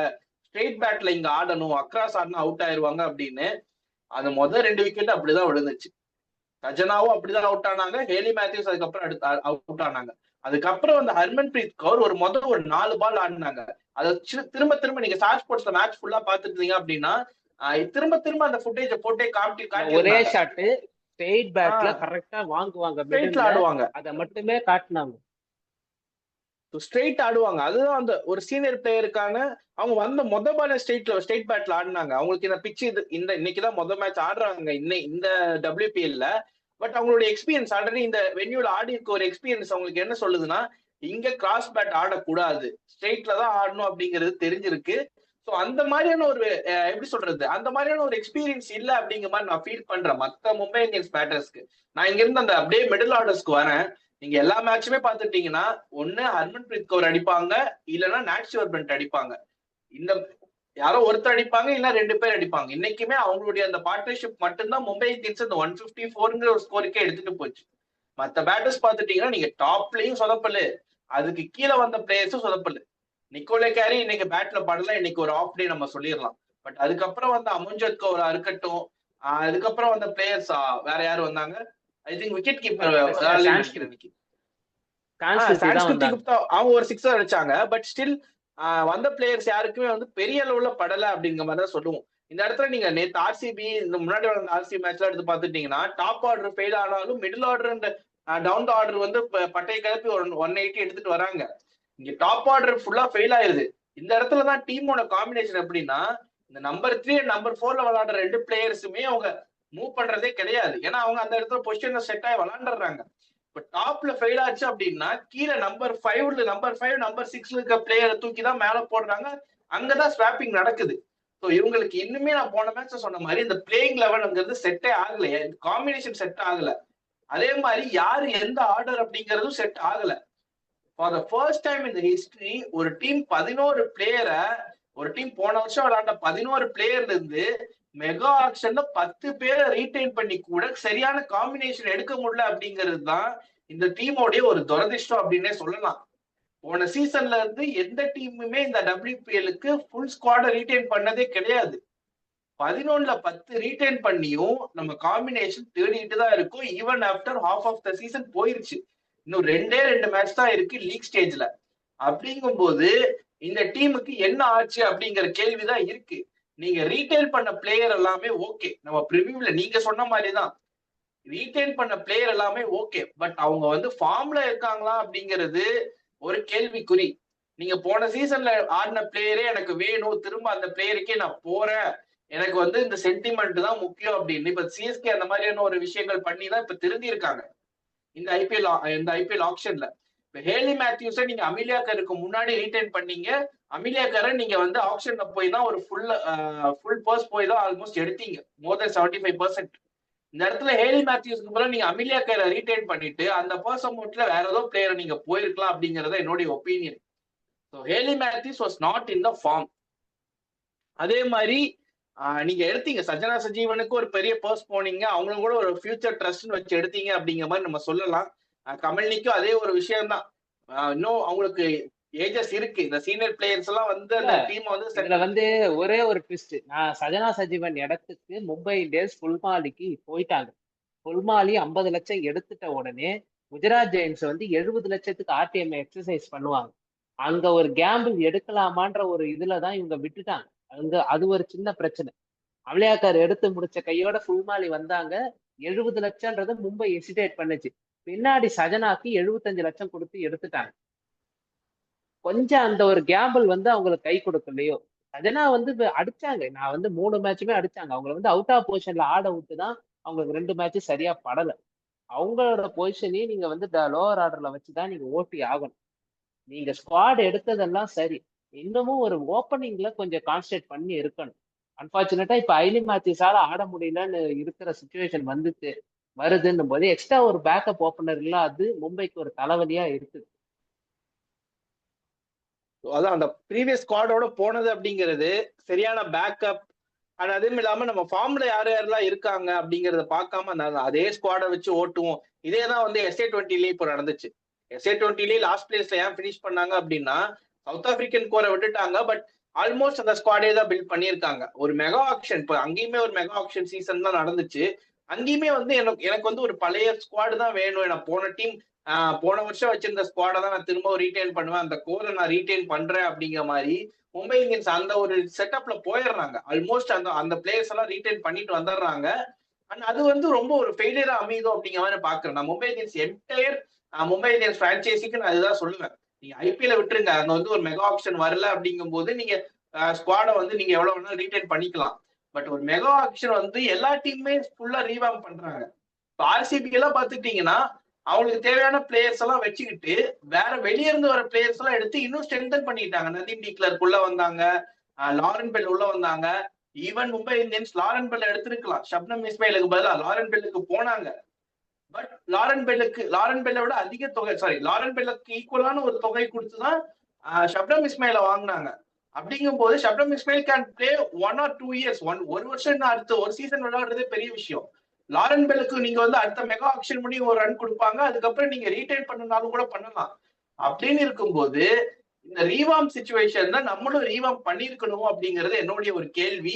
S1: ஸ்ட்ரெயிட் பேட்ல இங்க ஆடணும், அக்ராஸ் ஆடினா அவுட் ஆயிருவாங்க அப்படின்னு. அது முதல் 2 விக்கெட் அப்படிதான் விழுந்துச்சு. சஜனாவும் அப்படிதான் அவுட் ஆனாங்க, ஹேலி மேத்யூஸ் அதுக்கப்புறம் அவுட் ஆனாங்க. அதுக்கப்புறம் அந்த ஹர்மன்பிரீத் கௌர் ஒரு 4 பால் ஆடினாங்க. அதை திரும்ப திரும்ப நீங்க ஸ்டார் ஸ்போர்ட்ஸ்ல மேட்ச் ஃபுல்லா பாத்துட்டு இருந்தீங்க அப்படின்னா திரும்ப திரும்ப அந்த ஃபுட்டேஜ் போட்டே காட்டி
S2: ஒரே ஷாட் ஸ்ட்ரெயிட் பேட்ல கரெக்டா வாங்குவாங்க, ஆடுவாங்க. அதை மட்டுமே காட்டினாங்க.
S1: ஸ்ட்ரெயிட் ஆடுவாங்க. அதுதான் அந்த ஒரு சீனியர் பிளேயருக்கான அவங்க வந்த பால ஸ்ட்ரெயிட் பேட்ல ஆடினாங்க. அவங்களுக்கு இந்த பிச்சு இன்னைக்குதான் மேட்ச் ஆடுறாங்க இந்த WPL-ல. பட் அவங்களுடைய எக்ஸ்பீரியன்ஸ் ஆல்ரெடி இந்த வென்யூல ஆடி இருக்க ஒரு எக்ஸ்பீரியன்ஸ் அவங்களுக்கு என்ன சொல்லுதுன்னா, இங்க கிராஸ் பேட் ஆடக்கூடாது, ஸ்ட்ரெயிட்ல தான் ஆடணும் அப்படிங்கிறது தெரிஞ்சிருக்கு. ஸோ அந்த மாதிரியான ஒரு எப்படி சொல்றது, அந்த மாதிரியான ஒரு எக்ஸ்பீரியன்ஸ் இல்ல அப்படிங்கிற மாதிரி நான் ஃபீல் பண்றேன் மத்த மும்பை இந்தியன்ஸ் பேட்டர்ஸ்க்கு. நான் இங்க இருந்து அந்த அப்படியே மிடில் ஆர்டர்ஸ்க்கு வரேன். நீங்க எல்லா மேட்சுமே பாத்துட்டீங்கன்னா ஒண்ணு ஹர்மன்பிரீத் கௌர் அடிப்பாங்க, இல்லைன்னா நாட்சிவர் பென்ட் அடிப்பாங்க. இந்த யாரோ ஒருத்தர் அடிப்பாங்க, இல்ல 2 பேர் அடிப்பாங்க. இன்னைக்குமே அவங்களுடைய அந்த பார்ட்னர்ஷிப் மட்டும்தான் மும்பை இந்தியன்ஸ் அந்த 154ங்கிற ஒரு ஸ்கோருக்கே எடுத்துட்டு போச்சு. மத்த பேட்டர்ஸ் பாத்துட்டீங்கன்னா நீங்க டாப்லயும் சொதப்பலு, அதுக்கு கீழே வந்த பிளேயர்ஸும் சொதப்பலு. நிக்கோலே கேரி இன்னைக்கு பேட்ல படல, இன்னைக்கு ஒரு ஆஃப் டே நம்ம சொல்லிடலாம். பட் அதுக்கப்புறம் வந்து அமன்ஜோத் கௌரா இருக்கட்டும், அதுக்கப்புறம் வந்த பிளேயர்ஸ் வேற யாரு வந்தாங்க? ஐ திங்க் விக்கெட் கீப்பர் அவங்க ஒரு 6 அடிச்சாங்க. பட் ஸ்டில் வந்த பிளேயர்ஸ் யாருக்குமே வந்து பெரிய அளவுல படல அப்படிங்கிற மாதிரி தான் சொல்லுவோம். இந்த இடத்துல நீங்க நேத்து ஆர்சிபி இந்த முன்னாடி வந்த ஆர்சிபி மேட்ச்ல எடுத்து பாத்துட்டீங்கன்னா டாப் ஆர்டர் ஃபெயில் ஆனாலும் middle order and down order வந்து பட்டை கிளப்பி ஒரு 180 எடுத்துட்டு வராங்க. இங்க டாப் ஆர்டர் ஃபுல்லா ஃபெயில் ஆயிருது. இந்த இடத்துலதான் டீமோட காம்பினேஷன் எப்படின்னா, இந்த நம்பர் 3 அண்ட் நம்பர் 4ல விளையாடுற 2 பிளேயர்ஸுமே அவங்க மூவ் பண்றதே கிடையாது. ஏன்னா அவங்க அந்த இடத்துல பொசிஷன்ல செட் ஆகி விளையாண்டுறாங்க. இப்ப டாப்ல ஃபெயில் ஆச்சு அப்படின்னா கீழே நம்பர் 5 நம்பர் 6 இருக்க பிளேயரை தூக்கி தான் மேல போடுறாங்க. அங்கதான் ஸ்வாப்பிங் நடக்குது. ஸோ இவங்களுக்கு இன்னுமே நான் போன மேட்ச் சொன்ன மாதிரி இந்த பிளேயிங் லெவல்ங்கிறது செட்டே ஆகல, காம்பினேஷன் செட் ஆகல. அதே மாதிரி யாரு எந்த ஆர்டர் அப்படிங்கறதும் செட் ஆகல. ஃபார் த ஃபர்ஸ்ட் டைம் இந்த ஹிஸ்டரி ஒரு டீம் 11 பிளேயரை, ஒரு டீம் போன வருஷம் விளையாண்ட 11 பிளேயர்ல இருந்து மெகா ஆக்ஷன்ல 10 பேரை ரீடைன் பண்ணி கூட சரியான காம்பினேஷன் எடுக்க முடியல அப்படிங்கிறது தான் இந்த டீமோடைய ஒரு துரதிர்ஷ்டம் அப்படின்னே சொல்லலாம். போன சீசன்ல இருந்து எந்த டீமுமே இந்த WPL-க்கு ஃபுல் ஸ்குவாட ரீடைன் பண்ணதே கிடையாது. 11ல 10 ரீடைன் பண்ணியும் நம்ம காம்பினேஷன் தேடிட்டு தான் இருக்கும். Even after half of the season போயிருச்சு. இன்னும் 2 மேட்ச் தான் இருக்கு லீக் ஸ்டேஜ்ல. அப்படிங்கும் போது இந்த டீமுக்கு என்ன ஆச்சு அப்படிங்கிற கேள்விதான் இருக்கு. நீங்க ரீட்டைன் பண்ண பிளேயர் எல்லாமே ஓகே, நம்ம ப்ரிவியூல நீங்க சொன்ன மாதிரிதான் ரீட்டைன் பண்ண பிளேயர் எல்லாமே ஓகே. பட் அவங்க வந்து ஃபார்ம்ல இருக்காங்களா அப்படிங்கிறது ஒரு கேள்விக்குறி. நீங்க போன சீசன்ல ஆடின பிளேயரே எனக்கு வேணும், திரும்ப அந்த பிளேயருக்கே நான் போறேன், எனக்கு வந்து இந்த சென்டிமெண்ட் தான் முக்கியம் அப்படின்னு இப்ப சிஎஸ்கே அந்த மாதிரியான ஒரு விஷயங்கள் பண்ணி தான் இப்ப திருந்தி இருக்காங்க இந்த ஐபிஎல் ஆக்ஷன்ல. இப்ப ஹேலி மேத்யூஸை நீங்க அமிலியா கருக்கு முன்னாடி ரீடைன் பண்ணீங்க. அமிலியா கரை நீங்க வந்து ஆக்ஷன்ல போய் தான் ஒரு ஃபுல் பர்ஸ் போய் தான் ஆல்மோஸ்ட் எடுத்தீங்க, மோர் தென் 75%. இந்த இடத்துல ஹேலி மேத்யூஸ்க்கு போல நீங்க அமிலியா கரை ரீடைன் பண்ணிட்டு அந்த பர்ஸ் அமௌண்ட்ல வேற ஏதோ பிளேயரை நீங்க போயிருக்கலாம் அப்படிங்கறத என்னுடைய opinion. So Hayley Matthews was not in the form. அதே மாதிரி நீங்க எடுத்தீங்க சஜனா சஜீவனுக்கு ஒரு பெரிய பர்ஸ் போனீங்க, அவங்களும் கூட ஒரு ஃபியூச்சர் ட்ரஸ்ட்னு வச்சு எடுத்தீங்க அப்படிங்கிற மாதிரி நம்ம சொல்லலாம். கமல்னிக்கும் அதே ஒரு விஷயம் தான். இன்னும் அவங்களுக்கு ஏஜஸ் இருக்கு. இந்த சீனியர் பிளேயர்ஸ் எல்லாம் வந்து அந்த டீம் வந்து
S2: இதுல வந்து ஒரே ஒரு ட்விஸ்ட், நான் சஜனா சஜீவன் இடத்துக்கு மும்பை இந்தியன்ஸ் புல்மாலிக்கு போயிட்டாங்க. புல்மாலி 50 லட்சம் எடுத்துட்ட உடனே குஜராத் ஜெயின்ஸ் வந்து 70 லட்சத்துக்கு ஆர்டிஎம் எக்ஸசைஸ் பண்ணுவாங்க. அங்க ஒரு கேம்பிள் எடுக்கலாமான்ற ஒரு இதுலதான் இவங்க விட்டுட்டாங்க. அது ஒரு சின்ன பிரச்சனை. அமலியாக்கார் எடுத்து முடிச்ச கையோட புல்மாலி வந்தாங்க. 70 லட்சம்ன்றது மும்பை எசிடேட் பண்ணுச்சு. பின்னாடி சஜனாக்கு 75 லட்சம் கொடுத்து எடுத்துட்டாங்க. கொஞ்சம் அந்த ஒரு கேம்பிள் வந்து அவங்களுக்கு கை கொடுக்கலையோ. சஜனா வந்து அடிச்சாங்க, நான் வந்து 3 மேட்சுமே அடிச்சாங்க. அவங்களை வந்து அவுட் ஆஃப் பொசிஷன்ல ஆட விட்டு தான் அவங்களுக்கு 2 மேட்ச் சரியா படல. அவங்களோட பொசிஷனையும் நீங்க வந்து லோவர் ஆர்டர்ல வச்சுதான் நீங்க ஓட்டி ஆகணும். நீங்க ஸ்குவாட் எடுத்ததெல்லாம் சரி, இன்னமும் ஒரு ஓப்பனிங்ல கொஞ்சம் கான்சன்ட்ரேட் பண்ணி இருக்கணும். அன்பார்ச்சுனேட்டா இப்ப ஐலி மேத்யூஸால ஆட முடியலன்னு இருக்கிற சுச்சுவேஷன் வருதுன்னும் போது எக்ஸ்ட்ரா ஒரு பேக்கப் ஓப்பனர் இல்லாது மும்பைக்கு ஒரு தலைவலியா இருக்குது.
S1: அதான் அந்த ப்ரீவியஸ் ஸ்குவாடோட போனது அப்படிங்கிறது சரியான பேக்கப். ஆனா அதுவும் இல்லாம நம்ம ஃபார்ம்ல யார் யாரெல்லாம் இருக்காங்க அப்படிங்கறத பார்க்காம அதே ஸ்குவாடை வச்சு ஓட்டுவோம். இதேதான் வந்து SA20 இப்போ நடந்துச்சு. SA20 லாஸ்ட் பிளேஸ்ல ஏன் பினிஷ் பண்ணாங்க அப்படின்னா சவுத் ஆப்பிரிக்கன் கோரை விட்டுட்டாங்க. பட் ஆல்மோஸ்ட் அந்த ஸ்குவாடே தான் பில்ட் பண்ணியிருக்காங்க. ஒரு மெகா ஆக்ஷன், இப்போ அங்கேயுமே ஒரு மெகா ஆக்ஷன் சீசன் தான் நடந்துச்சு. அங்கேயுமே வந்து எனக்கு வந்து ஒரு பழைய ஸ்குவாடு தான் வேணும். எனக்கு போன வருஷம் வச்சிருந்த ஸ்குவாடை தான் நான் திரும்ப ரீடைன் பண்ணுவேன், அந்த கோரை நான் ரீடைன் பண்றேன் அப்படிங்கிற மாதிரி மும்பை இந்தியன்ஸ் அந்த ஒரு செட்டப்ல போயிடுறாங்க. ஆல்மோஸ்ட் அந்த பிளேயர்ஸ் எல்லாம் ரீடைன் பண்ணிட்டு வந்துடுறாங்க. அண்ட் அது வந்து ரொம்ப ஒரு ஃபெயிலியரா அமையுதோ அப்படிங்கிற மாதிரி பாக்குறேன். நான் Mumbai Indians entire Mumbai Indians பிரான்ச்சைசிக்கு நான் அதுதான் சொல்லுவேன். நீங்க ஐபிஎல் விட்டுருங்க, அங்க வந்து ஒரு மெகா ஆக்ஷன் வரல அப்படிங்கும் போது நீங்க ஸ்குவாடை வந்து நீங்க எவ்வளவு வேணாலும் ரீடைன் பண்ணிக்கலாம். பட் ஒரு மெகா ஆக்ஷன் வந்து எல்லா டீமுமே ஃபுல்லா ரீவாம் பண்றாங்க. இப்போ ஆர்சிபி எல்லாம் பாத்துட்டீங்கன்னா அவங்களுக்கு தேவையான பிளேயர்ஸ் எல்லாம் வச்சுக்கிட்டு வேற வெளியே இருந்து வர பிளேயர்ஸ் எல்லாம் எடுத்து இன்னும் ஸ்ட்ரென்தன் பண்ணிட்டாங்க. நதீம் டிக்லர்க் உள்ள வந்தாங்க, லாரன் பெல் உள்ள வந்தாங்க. Even Mumbai Indians Lauren Bell எடுத்திருக்கலாம், ஷப்னம் இஸ்மாயிலுக்கு பதிலாக லாரன் பெல்லுக்கு போனாங்க. பட் லாரன் பெல்லை விட அதிக தொகை, லாரன் பெல்லுக்கு ஈக்குவலான ஒரு தொகை கொடுத்துதான் ஷப்னம் இஸ்மாயில வாங்கினாங்க. அப்படிங்கும் போது Shabnam Ismail can play 1 or 2 years, ஒரு வருஷம் அடுத்த ஒரு சீசன் விளையாடுறதே பெரிய விஷயம். லாரன் பெல்லுக்கு நீங்க வந்து அடுத்த மெகா ஆக்ஷன் பண்ணி ஒரு ரன் கொடுப்பாங்க, அதுக்கப்புறம் நீங்க ரீடைன் பண்ணனாலும் கூட பண்ணலாம். அப்படின்னு இருக்கும்போது இந்த ரீவாம் சிச்சுவேஷன் தான் நம்மளும் ரீவாம் பண்ணிருக்கணும் அப்படிங்கறது என்னுடைய ஒரு கேள்வி.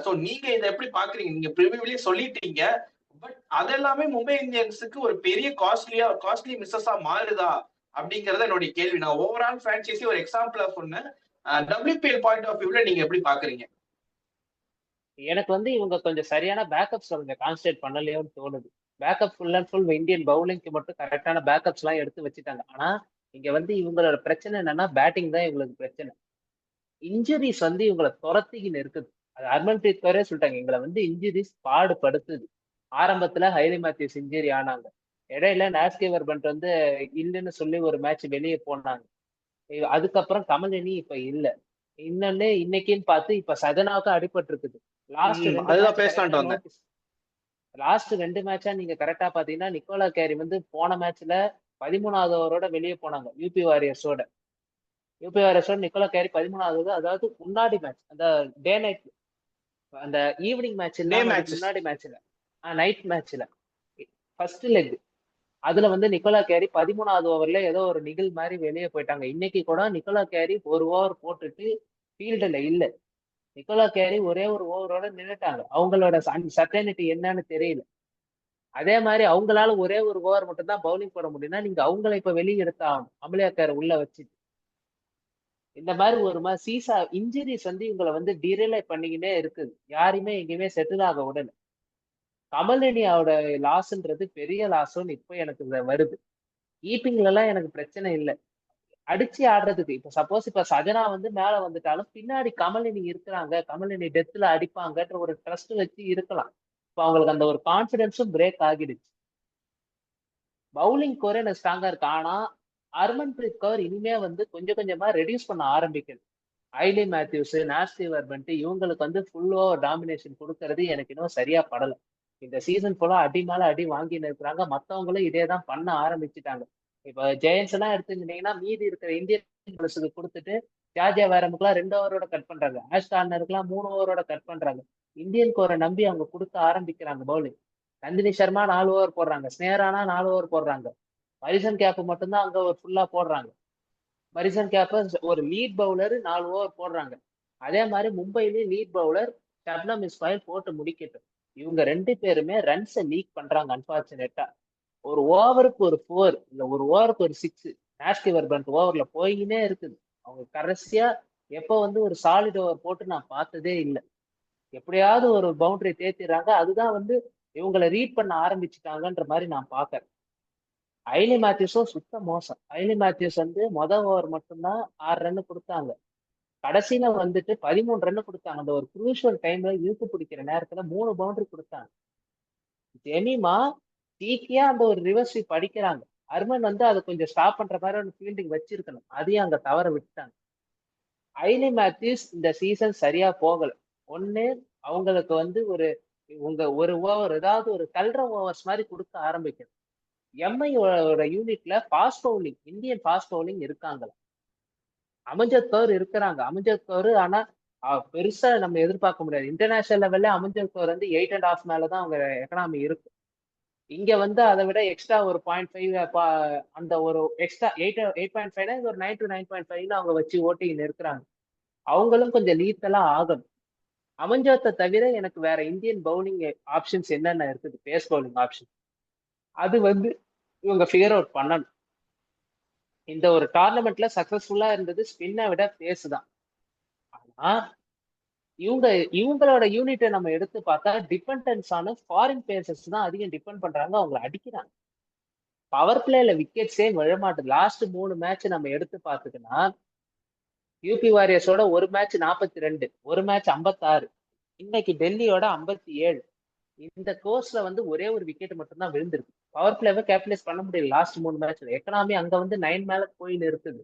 S1: சோ நீங்க இதை எப்படி பாக்குறீங்க? நீங்க ப்ரிவியூலயே சொல்லிட்டீங்க, பட் அதெல்லாமே மும்பை இந்தியன்ஸுக்கு ஒரு பெரிய காஸ்ட்லி மிஸ்ஸஸா மாறுதா அப்படிங்கறத என்னுடைய கேள்வி. நான் ஓவரால் பிரான்ச்சைஸி ஒரு எக்ஸாம்பிளா சொன்னேன். WPL பாயிண்ட் ஆஃப் வியூல நீங்க எப்படி பாக்குறீங்க?
S2: எனக்கு வந்து இவங்க கொஞ்சம் சரியான பேக்கப்ஸ் கொஞ்சம் கான்சன்ட்ரேட் பண்ணலையோன்னு தோணுது. Backup full and full Indian பவுலிங்க்கு மட்டும் கரெக்டான பேக்கப்ஸ் எல்லாம் எடுத்து வச்சுட்டாங்க. ஆனா இங்க வந்து இவங்களோட பிரச்சனை என்னன்னா பேட்டிங் தான் இவங்களுக்கு பிரச்சனை. இன்ஜுரிஸ் வந்து இவங்களை துரத்திக்கின்னு இருக்குது. அது ஹர்மன்பிரீத் கௌரே சொல்லிட்டாங்க, எங்களை வந்து இன்ஜுரிஸ் பாடுபடுத்துது. ஆரம்பத்துல ஹைலி மேத்யூஸ் இன்ஜுரி ஆனாங்க, இடையில நாஸ்கேவர் பண்ட் வந்து இல்லைன்னு சொல்லி ஒரு மேட்ச் வெளியே போனாங்க. அதுக்கப்புறம் கமலினி இப்ப இல்ல. இன்னைக்குன்னு பார்த்து இப்ப சஜனாவுக்கு அடிபட்டு இருக்குது. லாஸ்ட் 2 மேட்சா நீங்க கரெக்டா பாத்தீங்கன்னா நிக்கோலா கேரி வந்து போன மேட்ச்ல 13வது ஓவரோட வெளியே போனாங்க யூபி வாரியர்ஸோட. நிக்கோலா கேரி 13வது, அதாவது முன்னாடி மேட்ச், அந்த டே நைட், அந்த ஈவினிங் மேட்ச் முன்னாடி மேட்ச்ல, நைட் மேட்ச்ல ஃபர்ஸ்ட் லெக், அதுல வந்து நிக்கோலா கேரி 13வது ஓவர்ல ஏதோ ஒரு நிகழ் மாதிரி வெளியே போயிட்டாங்க. இன்னைக்கு கூட நிக்கோலா கேரி ஒரு ஓவர் போட்டுட்டு ஃபீல்டுல இல்ல. நிக்கோலா கேரி ஒரே ஒரு ஓவரோட நின்னுட்டாங்க. அவங்களோட சர்டனிட்டி என்னன்னு தெரியல. அதே மாதிரி அவங்களால ஒரே ஒரு ஓவர் மட்டும் தான் பவுலிங் போட முடியும்னா நீங்க அவங்களை இப்ப வெளியே எடுத்தாகணும், அமலியாக்கார உள்ள வச்சு. இந்த மாதிரி ஒரு மாதிரி சீசா இன்ஜுரிஸ் வந்து இவங்களை வந்து டிரிலே பண்ணிக்கிட்டே இருக்குது. யாருமே எங்கேயுமே செட்டில் ஆக உடனே. கமலினியோட லாஸ்ன்றது பெரிய லாஸ்ன்னு இப்ப எனக்கு வருது. கீப்பிங்ல எல்லாம் எனக்கு பிரச்சனை இல்லை. அடிச்சு ஆடுறதுக்கு. இப்ப சப்போஸ் இப்ப சஜனா வந்து மேல வந்துட்டாலும் பின்னாடி கமலினி இருக்கிறாங்க, கமலினி டெத்ல அடிப்பாங்கன்ற ஒரு ட்ரஸ்ட் வச்சு இருக்கலாம். இப்ப அவங்களுக்கு அந்த ஒரு கான்பிடன்ஸும் பிரேக் ஆகிடுச்சு. பவுலிங் கோரே எனக்கு ஸ்ட்ராங்கா இருக்கு. ஆனா ஹர்மன்பிரீத் கௌர் இனிமே வந்து கொஞ்சம் கொஞ்சமா ரெடியூஸ் பண்ண ஆரம்பிக்குது. ஐலி மேத்யூஸ், நாஸ்டி வர்பன்ட் இவங்களுக்கு வந்து ஃபுல் ஓவர் டாமினேஷன் கொடுக்கறது எனக்கு இன்னும் சரியா படல. இந்த சீசன் ஃபுல்லா அடி மேல அடி வாங்கின்னு இருக்கிறாங்க. மத்தவங்களும் இதே தான் பண்ண ஆரம்பிச்சுட்டாங்க. இப்ப ஜெயன்ஸ் எல்லாம் எடுத்துக்கிட்டீங்கன்னா மீதி இருக்கிற இந்தியன் பவுலர்ஸுக்கு கொடுத்துட்டு ஜார்ஜியா வேரமுக்குலாம் 2 ஓவரோட கட் பண்றாங்க. ஆஷ் கார்னருக்குலாம் 3 ஓவரோட கட் பண்றாங்க. இந்தியன் கோரை நம்பி அவங்க கொடுக்க ஆரம்பிக்கிறாங்க பவுலிங். நந்தினி சர்மா 4 ஓவர் போடுறாங்க. ஸ்னேரானா 4 ஓவர் போடுறாங்க. மரிசன் கேப் மட்டும்தான் அங்க ஒரு ஃபுல்லா போடுறாங்க. மரிசன் கேப்பர் ஒரு லீட் பவுலர் 4 ஓவர் போடுறாங்க. அதே மாதிரி மும்பையிலேயே லீட் பவுலர் ஷப்னம் இஸ்மாயில் போட்டு முடிக்கட்டும். இவங்க 2 பேருமே ரன்ஸை லீக் பண்றாங்க அன்பார்ச்சுனேட்டா. ஒரு ஓவருக்கு ஒரு 4 இல்ல ஒரு ஓவருக்கு ஒரு 6 நாஸ்டி வர்பன்ட் ஓவர்ல போயினே இருக்குது. அவங்க கடைசியா எப்ப வந்து ஒரு சாலிட் ஓவர் போட்டு நான் பார்த்ததே இல்லை. எப்படியாவது ஒரு பவுண்டரி தேத்திடுறாங்க. அதுதான் வந்து இவங்களை ரீட் பண்ண ஆரம்பிச்சுட்டாங்கன்ற மாதிரி நான் பாக்குறேன். ஐலி மேத்யூஸும் சுத்த மோசம். ஐலி மேத்யூஸ் வந்து ஓவர் மட்டும்தான் 6 ரன் கொடுத்தாங்க. கடைசியில வந்துட்டு 13 ரன் கொடுத்தாங்க. அந்த ஒரு குரூஷியல் டைம்ல இழுத்து பிடிக்கிற நேரத்துல 3 பவுண்டரி கொடுத்தாங்க. ஜெமிமா சீக்கியா அந்த ஒரு ரிவர்ஸ் ஸ்வீப் அடிக்கிறாங்க. ஹர்மன் வந்து அதை கொஞ்சம் ஸ்டாப் பண்ற மாதிரி ஒரு ஃபீல்டிங் வச்சிருக்கணும். அதையும் அங்க தவற விட்டுட்டாங்க. ஐலி மேத்யூஸ் இந்த சீசன் சரியா போகல. ஒண்ணு அவங்களுக்கு வந்து உங்க ஒரு ஓவர் ஏதாவது ஒரு தள்ளுற ஓவர்ஸ் மாதிரி கொடுக்க ஆரம்பிக்கணும். எம்ஐயோட யூனிட்ல fast bowling Indian fast bowling இருக்காங்களா? அமன்ஜத் கௌர் இருக்கிறாங்க. அமன்ஜத் கௌர் ஆனா பெருசா நம்ம எதிர்பார்க்க முடியாது. இன்டர்நேஷனல் லெவல்ல அமன்ஜத் கௌர் வந்து 8.5 மேலதான் அவங்க எக்கனாமி இருக்கு. இங்க வந்து அதை விட எக்ஸ்ட்ரா ஒரு 0.5 அந்த ஒரு எக்ஸ்ட்ரா 8.5 ஒரு 9 to 9.5 அவங்க வச்சு ஓட்டின்னு இருக்கிறாங்க. அவங்களும் கொஞ்சம் லீத்தலா ஆகணும். அமன்ஜோத்தை தவிர எனக்கு வேற இந்தியன் பவுலிங் ஆப்ஷன்ஸ் என்னென்ன இருக்குது, பேஸ் பவுலிங் ஆப்ஷன், அது வந்து இவங்க ஃபிகர் அவுட் பண்ணணும். இந்த ஒரு டோர்னமெண்ட்ல சக்சஸ்ஃபுல்லா இருந்தது ஸ்பின்னை விட பேஸ் தான். ஆனா இவங்களோட யூனிட்டை நம்ம எடுத்து பார்த்தா டிபெண்டன்ஸ் ஆன ஃபாரின் பேசர்ஸ் தான் அதிகம் டிபெண்ட் பண்றாங்க. அவங்களை அடிக்கிறாங்க. பவர் பிளேல விக்கெட்ஸே விழமாட்டுது. லாஸ்ட் 3 மேட்ச் நம்ம எடுத்து பார்த்துக்கன்னா யூபி வாரியர்ஸோட ஒரு மேட்ச் 42, ஒரு மேட்ச் 56, இன்னைக்கு டெல்லியோட 57. இந்த கோர்ஸ்ல வந்து ஒரே ஒரு விக்கெட் மட்டும்தான் விழுந்திருக்கு. பவர் பிளேவை கேபிடலைஸ் பண்ண முடியல லாஸ்ட் 3 மேட்ச்ல. எக்கனாமி அங்க வந்து 9 மேல போயின்னு இருக்குது.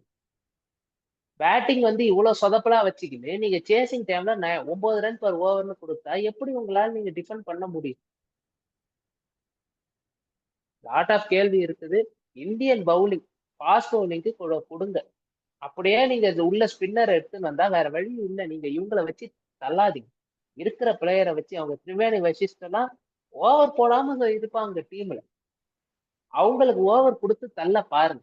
S2: பேட்டிங் வந்து இவ்வளவு சொதப்பலா வச்சுக்கிட்டு நீங்க சேசிங் டைம்ல 9 ரன் per ஓவர்னு கொடுத்தா எப்படி உங்களால நீங்க டிஃபெண்ட் பண்ண முடியும்? லாட் ஆஃப் கேள்வி இருக்குது. இந்தியன் பவுலிங் ஃபாஸ்ட் பவுலிங்க்கு கொடுங்க. அப்படியே நீங்க உள்ள ஸ்பின்னர் எடுத்துன்னு வந்தா வேற வழி இல்லை. நீங்க இவங்களை வச்சு தள்ளாதீங்க. இருக்கிற பிளேயரை வச்சு அவங்க திரிவேணி வசிஷ்டெல்லாம் ஓவர் போடாம இருப்பாங்க டீம்ல. அவங்களுக்கு ஓவர் கொடுத்து தள்ள பாருங்க.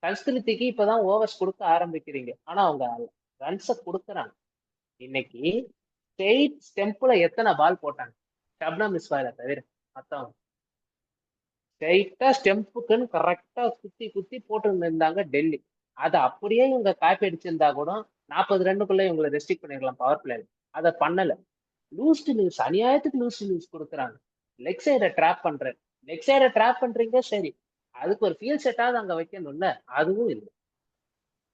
S2: சன்ஸ்கிருதிக்கு இப்பதான் ஓவர்ஸ் கொடுக்க ஆரம்பிக்கிறீங்க. ஆனா அவங்க ரன்ஸை கொடுக்குறாங்க. இன்னைக்கு ஸ்ட்ரெயிட் ஸ்டெம்புல எத்தனை பால் போட்டாங்க ஷப்னம் இஸ்மாயில தவிர மத்தவங்க ஸ்ட்ரெயிட்டா ஸ்டெம்புக்குன்னு கரெக்டா குத்தி குத்தி போட்டு இருந்தாங்க டெல்லி. அதை அப்படியே இவங்க காப்பி அடிச்சிருந்தா கூட 40 ரன்னுக்குள்ள இவங்களை ரெஸ்ட்ரிக்ட் பண்ணிருக்கலாம் பவர் பிளேல. அதை பண்ணல. லூஸ் டு லூஸ், அநியாயத்துக்கு லூஸ் டு லூஸ் கொடுக்குறாங்க. லெக் சைடை ட்ராப் பண்றேன். லெக் சைடை ட்ராப் பண்றீங்க சரி, அதுக்கு ஒரு ஃபீல் செட்டாவது அங்க வைக்கணும்ல. அதுவும் இல்லை.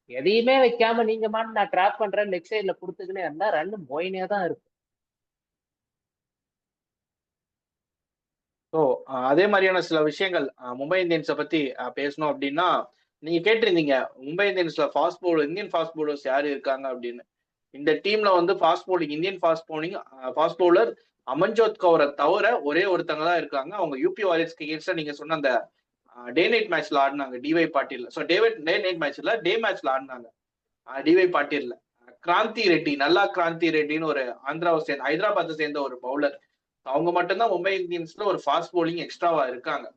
S2: எதையுமே வைக்காம நீங்க நான் ட்ராப் பண்றேன் லெக் சைட்ல கொடுத்துக்கினே இருந்தா ரன்னு போயினே தான் இருக்கு.
S1: ஸோ அதே மாதிரியான சில விஷயங்கள் மும்பை இந்தியன்ஸை பத்தி பேசணும் அப்படின்னா, நீங்க கேட்டிருந்தீங்க மும்பை இந்தியன்ஸ்ல இந்தியன் ஃபாஸ்ட் பவுலர்ஸ் யாரு இருக்காங்க அப்படின்னு. இந்த டீம்ல வந்து இந்தியன் ஃபாஸ்ட் பவுலர் அமன்ஜோத் கௌரை தவிர ஒரே ஒருத்தங்க தான் இருக்காங்க. அவங்க யூபி வாரியர்ஸ்க்கு எகேன்ஸ்டா நீங்க சொன்ன அந்த டே நைட் மேட்ச்ல ஆடினாங்க டிவை பாட்டீல். ஸோ டே நைட் மேட்ச்ல டே மேட்ச்ல ஆடினாங்க டிவை பாட்டீல்ல. கிராந்தி ரெட்டி, கிராந்தி ரெட்டின்னு ஒரு ஹைதராபாத்தை சேர்ந்த ஒரு பவுலர். அவங்க மட்டும்தான் மும்பை இந்தியன்ஸ்ல ஒரு ஃபாஸ்ட் பவுலிங் எக்ஸ்ட்ராவா இருக்காங்க.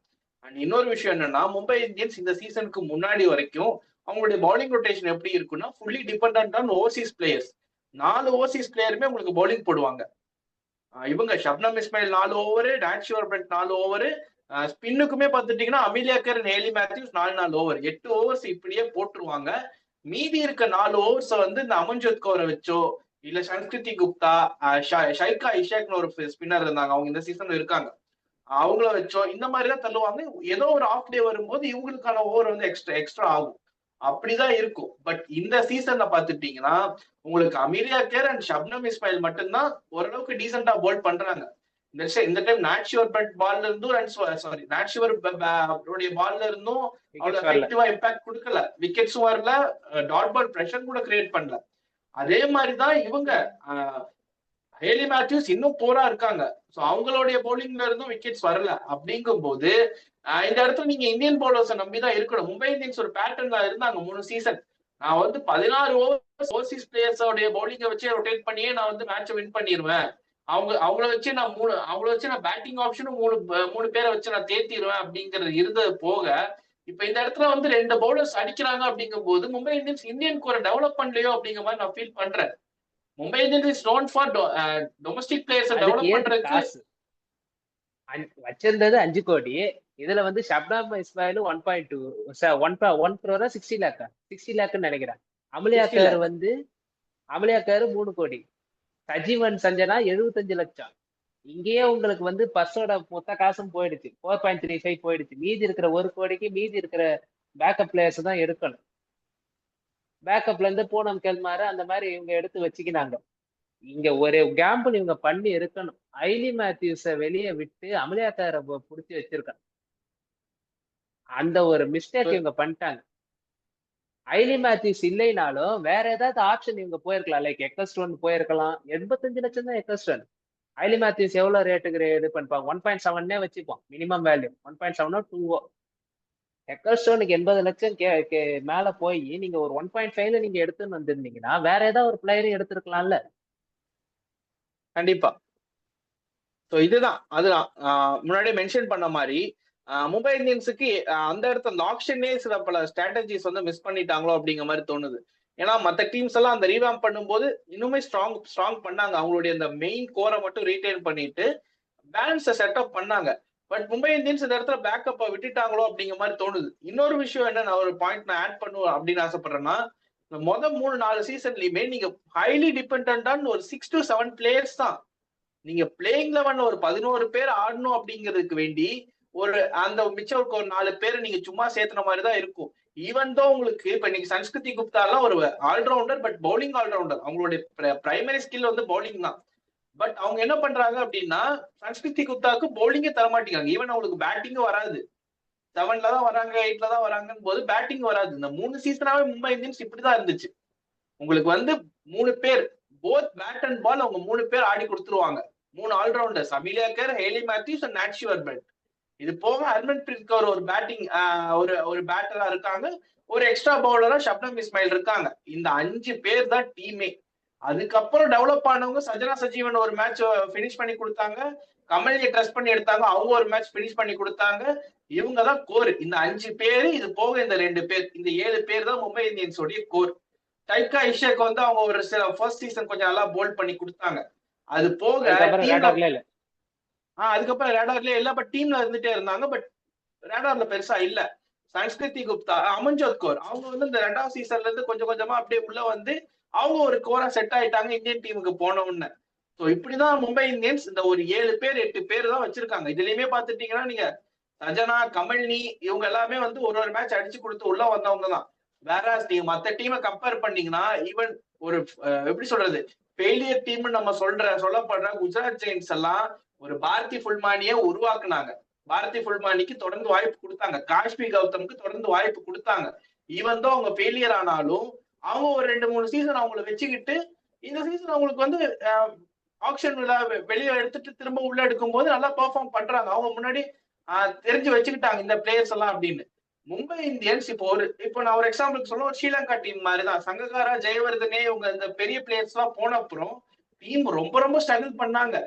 S1: அண்ட் இன்னொரு விஷயம் என்னன்னா, மும்பை இந்தியன்ஸ் இந்த சீசனுக்கு முன்னாடி வரைக்கும் அவங்களுடைய பவுலிங் ரொட்டேஷன் எப்படி இருக்குன்னா fully depend on overseas players. 4 overseas பிளேயருமே உங்களுக்கு பவுலிங் போடுவாங்க. இவங்க ஷப்னம் இஸ்மாயில் 4 ஓவர், டான்சி வர்பன்ட் 4 ஓவர், ஸ்பின்னுக்குமே பார்த்துட்டீங்கன்னா Amelia Kerr, Hayley Matthews 4 over, 8 overs இப்படியே போட்டுருவாங்க. மீதி இருக்க 4 ஓவர்ஸ் வந்து இந்த அமன்ஜோத் கௌரை வச்சோ இல்ல சன்ஸ்கிருதி குப்தா, ஷைகா இஷாக்னு ஒரு ஸ்பின்னர் இருந்தாங்க, அவங்க இந்த சீசன்ல இருக்காங்க, அவங்கள வச்சோ இந்த மாதிரி தான் தள்ளுவாங்க. ஏதோ ஒரு ஆஃப் டே வரும்போது இவங்களுக்கான ஓவர் வந்து எக்ஸ்ட்ரா ஆகும். அப்படிதான் இருக்கும். பட் இந்த சீசன்ல பாத்துட்டீங்கன்னா உங்களுக்கு அமீரியா கேர் அண்ட் ஷப்னம் இஸ்மாயில் மட்டும்தான் ஓரளவுக்கு டீசென்டா போல்ட் பண்றாங்க. இந்த டைம் நாட்ஷுவர் பட் பால்ல இருந்தும் ரன்ஸ், சாரி நாட்ஷுவர் பால்ல இருந்தும் அவ்வளவு எஃபெக்டிவா இம்பாக்ட் கொடுக்கல, விக்கெட்ஸும் வரல, டாட் பால் பிரஷர் கூட கிரியேட் பண்ணல. அதே மாதிரிதான் இவங்க ஹேலி மேத்யூஸ் இன்னும் போரா இருக்காங்க. சோ அவங்களுடைய பவுலிங்ல இருந்தும் விக்கெட்ஸ் வரல. அப்படிங்கும் போது இந்த இடத்துல நீங்க இந்தியன் பவுலர்ஸை நம்பிதான் இருக்கணும். மும்பை இந்தியன்ஸ் ஒரு பேட்டர்ன்ல இருந்தாங்க 3 சீசன். நான் வந்து 16 ஓவர்சீஸ் பிளேயர்ஸோடைய பவுலிங்கை வச்சு ரொட்டேட் பண்ணியே நான் வந்து மேட்சை வின் பண்ணிடுவேன், அவங்கள வச்சு நான் பேட்டிங் ஆப்ஷனும் மூணு பேரை வச்சு நான் தேத்திடுவேன் அப்படிங்கிறது இருந்தது போக, இப்ப இந்த இடத்துல வந்து 2 பவுலர்ஸ் அடிக்கிறாங்க. அப்படிங்கும் போது மும்பை இந்தியன்ஸ் இந்தியன் கோரை டெவலப் பண்ணலையோ அப்படிங்கிற மாதிரி நான் ஃபீல் பண்றேன். Mumbai Indians is known for domestic players develop பண்றதுக்கு
S2: வச்சிருந்தது 5 கோடி. இதுல வந்து ஷப்னம் இஸ்மாயிலும் 1.2 1 crore 60 லேக் நினைக்கிறேன். அமலியா கேர் 3 கோடி, சஜீவன் சஞ்சனா 75 லட்சம். இங்கேயே உங்களுக்கு வந்து பஸ்ஸோட மொத்த காசும் போயிடுச்சு, 4.35 போயிடுச்சு. மீதி இருக்கிற 1 கோடிக்கு மீதி இருக்கிற பேக்கப் பிளேயர்ஸ் தான் எடுக்கணும். பேக்கப்ல இருந்து பூனம் கெல்மாரு அந்த மாதிரி இவங்க எடுத்து வச்சுக்கினாங்க. இங்க ஒரு கேம்பிள் இவங்க பண்ணி இருக்கணும். ஐலி மேத்யூஸ வெளியே விட்டு அமலியாக்கார புடிச்சு வச்சிருக்கணும். அந்த ஒரு மிஸ்டேக் இவங்க பண்ணிட்டாங்க. ஐலி மேத்யூஸ் இல்லைனாலும் வேற ஏதாவது ஆப்ஷன் இவங்க போயிருக்கலாம். லைக் எக்கஸ்டோன் போயிருக்கலாம். 85 லட்சம் தான் எக்கஸ்டோன். ஐலி மேத்யூஸ் எவ்வளவு ரேட்டுக்கு இது பண்ணிப்பாங்க? 1.7 வச்சுப்போம் மினிமம் வேல்யூ. 1.7 2 எக்கஸ்டோனுக்கு 80 லட்சம் மேல போய் நீங்க ஒரு 1.5 நீங்க எடுத்துன்னு வந்திருந்தீங்கன்னா வேற ஏதாவது ஒரு பிளேயரையும் எடுத்திருக்கலாம்ல.
S1: கண்டிப்பா. அதுதான் முன்னாடியே மென்ஷன் பண்ண மாதிரி மும்பை இந்தியன்ஸுக்கு அந்த இடத்துல ஆக்ஷனே சில பல ஸ்ட்ராட்டஜிஸ் வந்து மிஸ் பண்ணிட்டாங்களோ அப்படிங்கிற மாதிரி தோணுது. ஏன்னா மற்ற டீம்ஸ் எல்லாம் அந்த ரீவாம்ப் பண்ணும்போது இன்னுமே ஸ்ட்ராங் பண்ணாங்க. அவங்களுடைய அந்த மெயின் கோரை மட்டும் ரீட்டைன் பண்ணிட்டு பேலன்ஸை செட்டப் பண்ணாங்க. பட் மும்பை இந்தியன்ஸ் இந்த இடத்துல பேக்கப்பை விட்டுட்டாங்களோ அப்படிங்கிற மாதிரி தோணுது. இன்னொரு விஷயம் என்ன, நான் ஒரு பாயிண்ட் நான் ஆட் பண்ணுவேன் அப்படின்னு ஆசைப்படுறேன்னா, மொதல் 3-4 சீசன்லயுமே நீங்க ஹைலி டிபெண்டான ஒரு 6 to 7 பிளேயர்ஸ் தான். நீங்க பிளேயிங் 11 ஒரு 11 பேர் ஆடணும் அப்படிங்கிறதுக்கு வேண்டி ஒரு அந்த மிச்சம் ஒரு 4 பேரை நீங்க சும்மா சேர்த்துன மாதிரி தான் இருக்கும். ஈவன் தான் உங்களுக்கு இப்ப இன்னைக்கு சன்ஸ்கிருதி குப்தா எல்லாம் ஒரு ஆல்ரவுண்டர், பட் பவுலிங் ஆல்ரவுண்டர். அவங்களுடைய பிரைமரி ஸ்கில் வந்து பவுலிங் தான். பட் அவங்க என்ன பண்றாங்க அப்படின்னா சன்ஸ்கிருதி குப்தாவுக்கு பவுலிங்கே தர மாட்டேங்காங்க. ஈவன் அவங்களுக்கு பேட்டிங்கும் வராது. 7ல தான் வராங்க, 8ல தான் வராங்கன்னு போது பேட்டிங் வராது. இந்த 3 சீசனாவே மும்பை இந்தியன்ஸ் இப்படிதான் இருந்துச்சு. உங்களுக்கு வந்து 3 பேர் போத் பேட் அண்ட் பால் அவங்க 3 பேர் ஆடி கொடுத்துருவாங்க. 3 allrounders, Amelia Kerr, Hayley Matthews and Nat Sciver Brunt. இது போக ஹர்மன்பிரீத் கௌர் ஒரு பேட்டிங் ஒரு பேட்டரா இருக்காங்க, ஒரு எக்ஸ்ட்ரா பவுலரா ஷப்னம் இஸ்மாயில் இருக்காங்க. இந்த 5 பேர் தான் டீமே. அதுக்கப்புறம் டெவலப் ஆனவங்க சஜனா சஜீவன் ஒரு மேட்ச் பினிஷ் பண்ணி கொடுத்தாங்க, கமலியை ட்ரஸ்ட் பண்ணி எடுத்தாங்க, அவங்க ஒரு மேட்ச் பினிஷ் பண்ணி கொடுத்தாங்க. இவங்க தான் கோர். இந்த 5 பேரு, இது போக இந்த 2 பேர், இந்த 7 பேர் தான் மும்பை இந்தியன்ஸோடைய கோர். டைக்கா இஷேக் வந்து அவங்க ஒரு சில ஃபர்ஸ்ட் சீசன் கொஞ்சம் நல்லா போல்ட் பண்ணி கொடுத்தாங்க. அது போக அதுக்கப்புறம் ரேடார்லயே இல்ல, பட் டீம்ல இருந்துட்டே இருந்தாங்க. பட் ரேடார்ல பெருசா இல்ல. சன்ஸ்கிருதி குப்தா, அமன்ஜோத் கௌர் அவங்க வந்து இந்த 2வது சீசன்ல இருந்து கொஞ்சம் கொஞ்சமா அப்படியே உள்ள வந்து அவங்க ஒரு கோரா செட் ஆயிட்டாங்க இந்தியன் டீமுக்கு போனோம்னு. சோ இப்படிதான் மும்பை இந்தியன்ஸ் இந்த ஒரு 7 பேர் 8 பேர் தான் வச்சிருக்காங்க. இதுலயுமே பாத்துட்டீங்கன்னா நீங்க சஜனா, கமல்னி இவங்க எல்லாமே வந்து ஒரு மேட்ச் அடிச்சு கொடுத்து உள்ள வந்தவங்க தான். வேற நீங்க மத்த டீமை கம்பேர் பண்ணீங்கன்னா ஈவன் ஒரு எப்படி சொல்றது ஃபெயிலியர் டீம் நம்ம சொல்லப்படுற குஜராத் ஜெயின்ஸ் எல்லாம் ஒரு பாரதி ஃபுல்மானியை உருவாக்குனாங்க. பாரதி ஃபுல்மானிக்கு தொடர்ந்து வாய்ப்பு கொடுத்தாங்க, காஷ்மி கௌதமுக்கு தொடர்ந்து வாய்ப்பு கொடுத்தாங்க. ஈவன் தான் அவங்க ஃபெயிலியர் ஆனாலும் அவங்க ஒரு 2-3 சீசன் அவங்களை வச்சுக்கிட்டு இந்த சீசன் அவங்களுக்கு வந்து ஆக்ஷன் வெளியே எடுத்துட்டு திரும்ப உள்ள எடுக்கும் போது நல்லா பெர்ஃபார்ம் பண்றாங்க. அவங்க முன்னாடி தெரிஞ்சு வச்சுக்கிட்டாங்க இந்த பிளேயர்ஸ் எல்லாம் அப்படின்னு. மும்பை இந்தியன்ஸ் இப்போ நான் ஒரு எக்ஸாம்பிளுக்கு சொல்ல, ஒரு ஸ்ரீலங்கா டீம் மாதிரிதான். சங்ககாரா, ஜெயவர்தனே இவங்க இந்த பெரிய பிளேயர்ஸ் எல்லாம் போன அப்புறம் டீம் ரொம்ப ரொம்ப ஸ்ட்ரகிள் பண்ணாங்க.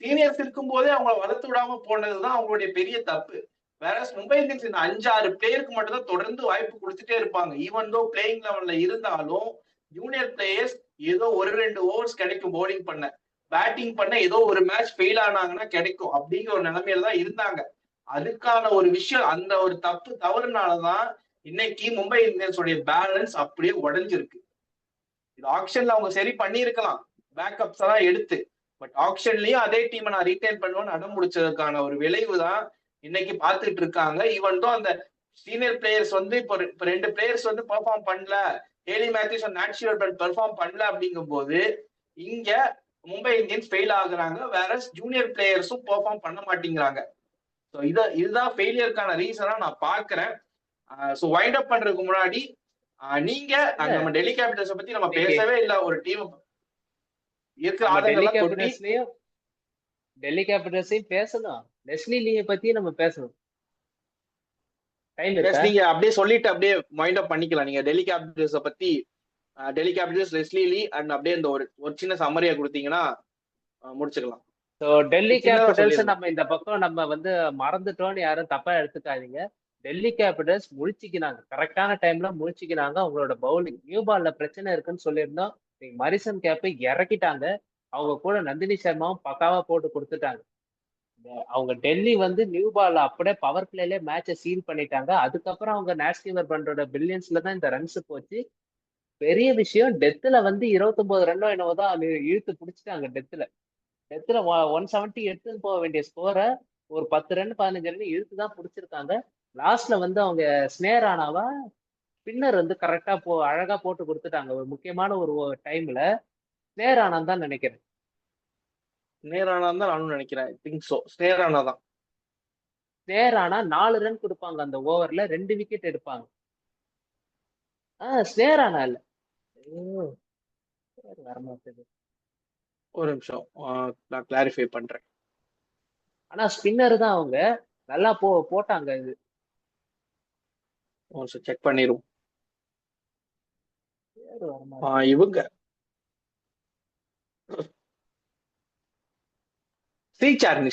S1: சீனியர்ஸ் இருக்கும் போதே அவங்களை வளர்த்து விடாம போனதுதான் அவங்களுடைய பெரிய தப்பு. வேற மும்பை இந்தியன்ஸ் இந்த 5-6 பிளேயருக்கு மட்டும் தான் தொடர்ந்து வாய்ப்பு கொடுத்துட்டே இருப்பாங்க. ஈவன் தோ பிளேயிங் 11ல இருந்தாலும் ஜூனியர் பிளேயர்ஸ் ஏதோ 1-2 ஓவர்ஸ் கிடைக்கும் பவுலிங் பண்ண, பேட்டிங் பண்ண ஏதோ ஒரு மேட்ச் ஃபெயில் ஆனாங்கன்னா கிடைக்கும் அப்படிங்கிற ஒரு நிலைமையில தான் இருந்தாங்க. அதுக்கான ஒரு விஷயம், அந்த ஒரு தவறுனாலதான் இன்னைக்கு மும்பை இந்தியன்ஸோடைய பேலன்ஸ் அப்படியே உடைஞ்சிருக்கு. இது ஆக்ஷன்ல அவங்க சரி பண்ணிருக்கலாம், பேக்கப்ஸ் எல்லாம் எடுத்து. பட் ஆக்ஷன்லயும் அதே டீமை நான் ரீட்டைன் பண்ணுவேன்னு அடம் முடிச்சதுக்கான ஒரு விளைவு தான் இன்னைக்கு பார்த்துட்டு இருக்காங்க. ஈவன் தான் அந்த சீனியர் பிளேயர்ஸ் வந்து இப்போ ரெண்டு பிளேயர்ஸ் வந்து பெர்ஃபார்ம் பண்ணல, Hayley Matthews and Nat Sciver perform பண்ணல அப்படிங்கும் போது இங்க மும்பை இந்தியன்ஸ் ஃபெயில் ஆகுறாங்க, வேற ஜூனியர் பிளேயர்ஸும் பெர்ஃபார்ம் பண்ண மாட்டேங்கிறாங்க. ஸோ இதுதான் ஃபெயிலியருக்கான ரீசனா நான் பாக்குறேன். ஸோ வைண்ட் அப் பண்றதுக்கு முன்னாடி நீங்க நம்ம டெல்லி கேபிட்டல்ஸ் பத்தி நம்ம பேசவே இல்ல. ஒரு டீம் இருக்கிற ஆளுங்கெல்லாம் கொட்டி
S2: டெல்லி கேபிட்டல்ஸையும் பேசணும், லெஸ்லி லீயை பத்தி நம்ம பேசணும்.
S1: நீங்க அப்படியே சொல்லிட்டு அப்படியே மைண்ட் அப் பண்ணிக்கலாம். நீங்க டெல்லி கேபிட்டல்ஸ் பத்தி, Delhi Capitals, Leslie Lee and அப்படியே இந்த ஒரு சின்ன சம்மரியா கொடுத்தீங்கன்னா முடிச்சுக்கலாம்.
S2: ஸோ டெல்லி கேபிட்டல்ஸ் நம்ம இந்த பக்கம் நம்ம வந்து மறந்துட்டோம்னு யாரும் தப்பா எடுத்துக்காதீங்க. டெல்லி கேபிட்டல்ஸ் முழிச்சிக்கினாங்க, கரெக்டான டைம்ல முழிச்சிக்கினாங்க. அவங்களோட பவுலிங் நியூ பால்ல பிரச்சனை இருக்குன்னு சொல்லியிருந்தோம். மரிசன் கேப்பை இறக்கிட்டாங்க. அவங்க கூட நந்தினி சர்மாவும் பக்காவா போட்டு கொடுத்துட்டாங்க. அவங்க டெல்லி வந்து நியூ பால் அப்படியே பவர் பிளேல மேட்சை சீல் பண்ணிட்டாங்க. அதுக்கப்புறம் அவங்க நேஷ்கிவர் பண்றோட பில்லியன்ஸ்ல தான் இந்த ரன்ஸ் போச்சு. பெரிய விஷயம், டெத்துல வந்து 29 ரன்னோ என்னவோ தான் இழுத்து பிடிச்சிட்டாங்க. டெத்துல 170 எடுத்துன்னு போக வேண்டிய ஸ்கோரை ஒரு 10 ரன் 15 ரன் இழுத்து தான் பிடிச்சிருக்காங்க. லாஸ்ட்ல வந்து அவங்க ஸ்னேர் ஆனாவா ஸ்பின்னர் வந்து கரெக்டா அழகா போட்டு கொடுத்துட்டாங்க. ஒரு முக்கியமான ஒரு டைம்ல ஸ்னேர் ஆனான்னு தான் நினைக்கிறேன்.
S1: ஸ்னேர் ஆனா தான் நானும் நினைக்கிறேன். Think so. ஸ்னேர் ஆனா தான்.
S2: ஸ்னேர் ஆனா 4 ரன் கொடுப்பாங்க அந்த ஓவர்ல, 2 விக்கெட் எடுப்பாங்க. ஸ்னேர் ஆனா இல்ல, வரமாட்டேது.
S1: ஒரு நிமிஷம் நான் கிளாரிஃபை பண்றேன்.
S2: ஆனா ஸ்பின்னர் தான் அவங்க நல்லா போட்டாங்க. இது
S1: செக் பண்ணிரும். இவங்க
S2: ஸ்ரீசார்னி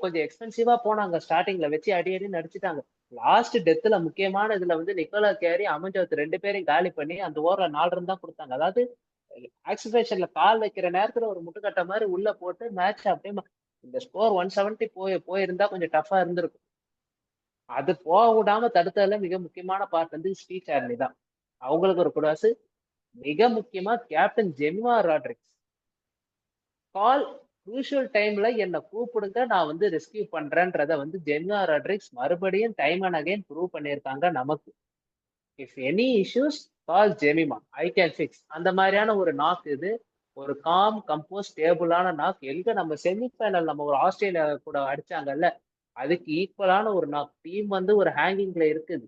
S2: கொஞ்சம் எக்ஸ்பென்சிவா போனாங்க. ஸ்டார்டிங்ல வச்சு அடி நடிச்சுட்டாங்க. லாஸ்ட் டெத்துல முக்கியமான இதுல வந்து நிக்கோலா கேரி, அமன்ஜோத் 2 பேரையும் காலி பண்ணி அந்த ஓவர்ல 4 ரன் தான் கொடுத்தாங்க. அதாவது ஆக்சிலேஷன்ல கால் வைக்கிற நேரத்துல ஒரு முட்டுக்கட்ட மாதிரி உள்ள போட்டு மேட்ச் அப்படியே இந்த ஸ்கோர் 170 போயிருந்தா கொஞ்சம் டஃபா இருந்திருக்கும். அது போக விடாம தடுத்ததுல மிக முக்கியமான பார்ட் வந்து ஸ்ரீசார்னி தான். அவங்களுக்கு ஒரு குடாசு. மிக முக்கியமா கேப்டன் ஜெமிமா ராட்ரிக்ஸ் கால் குரூஷியல் டைம்ல என்ன கூப்பிடுங்க, நான் வந்து ரெஸ்கியூ பண்றேன்றத வந்து ஜெமிமா ராட்ரிக்ஸ் மறுபடியும் டைம் அண்ட் அகைன் ப்ரூவ் பண்ணியிருக்காங்க நமக்கு. If any issues call Jemimah, I can fix. அந்த மாதிரியான ஒரு நாக் இது. ஒரு காம் கம்போஸ் ஸ்டேபிளான நாக். எங்க நம்ம செமிஃபைனல் நம்ம ஒரு ஆஸ்திரேலியா கூட அடிச்சாங்கல்ல, அதுக்கு ஈக்குவலான ஒரு நாக். டீம் வந்து ஒரு ஹேங்கிங்ல இருக்குது.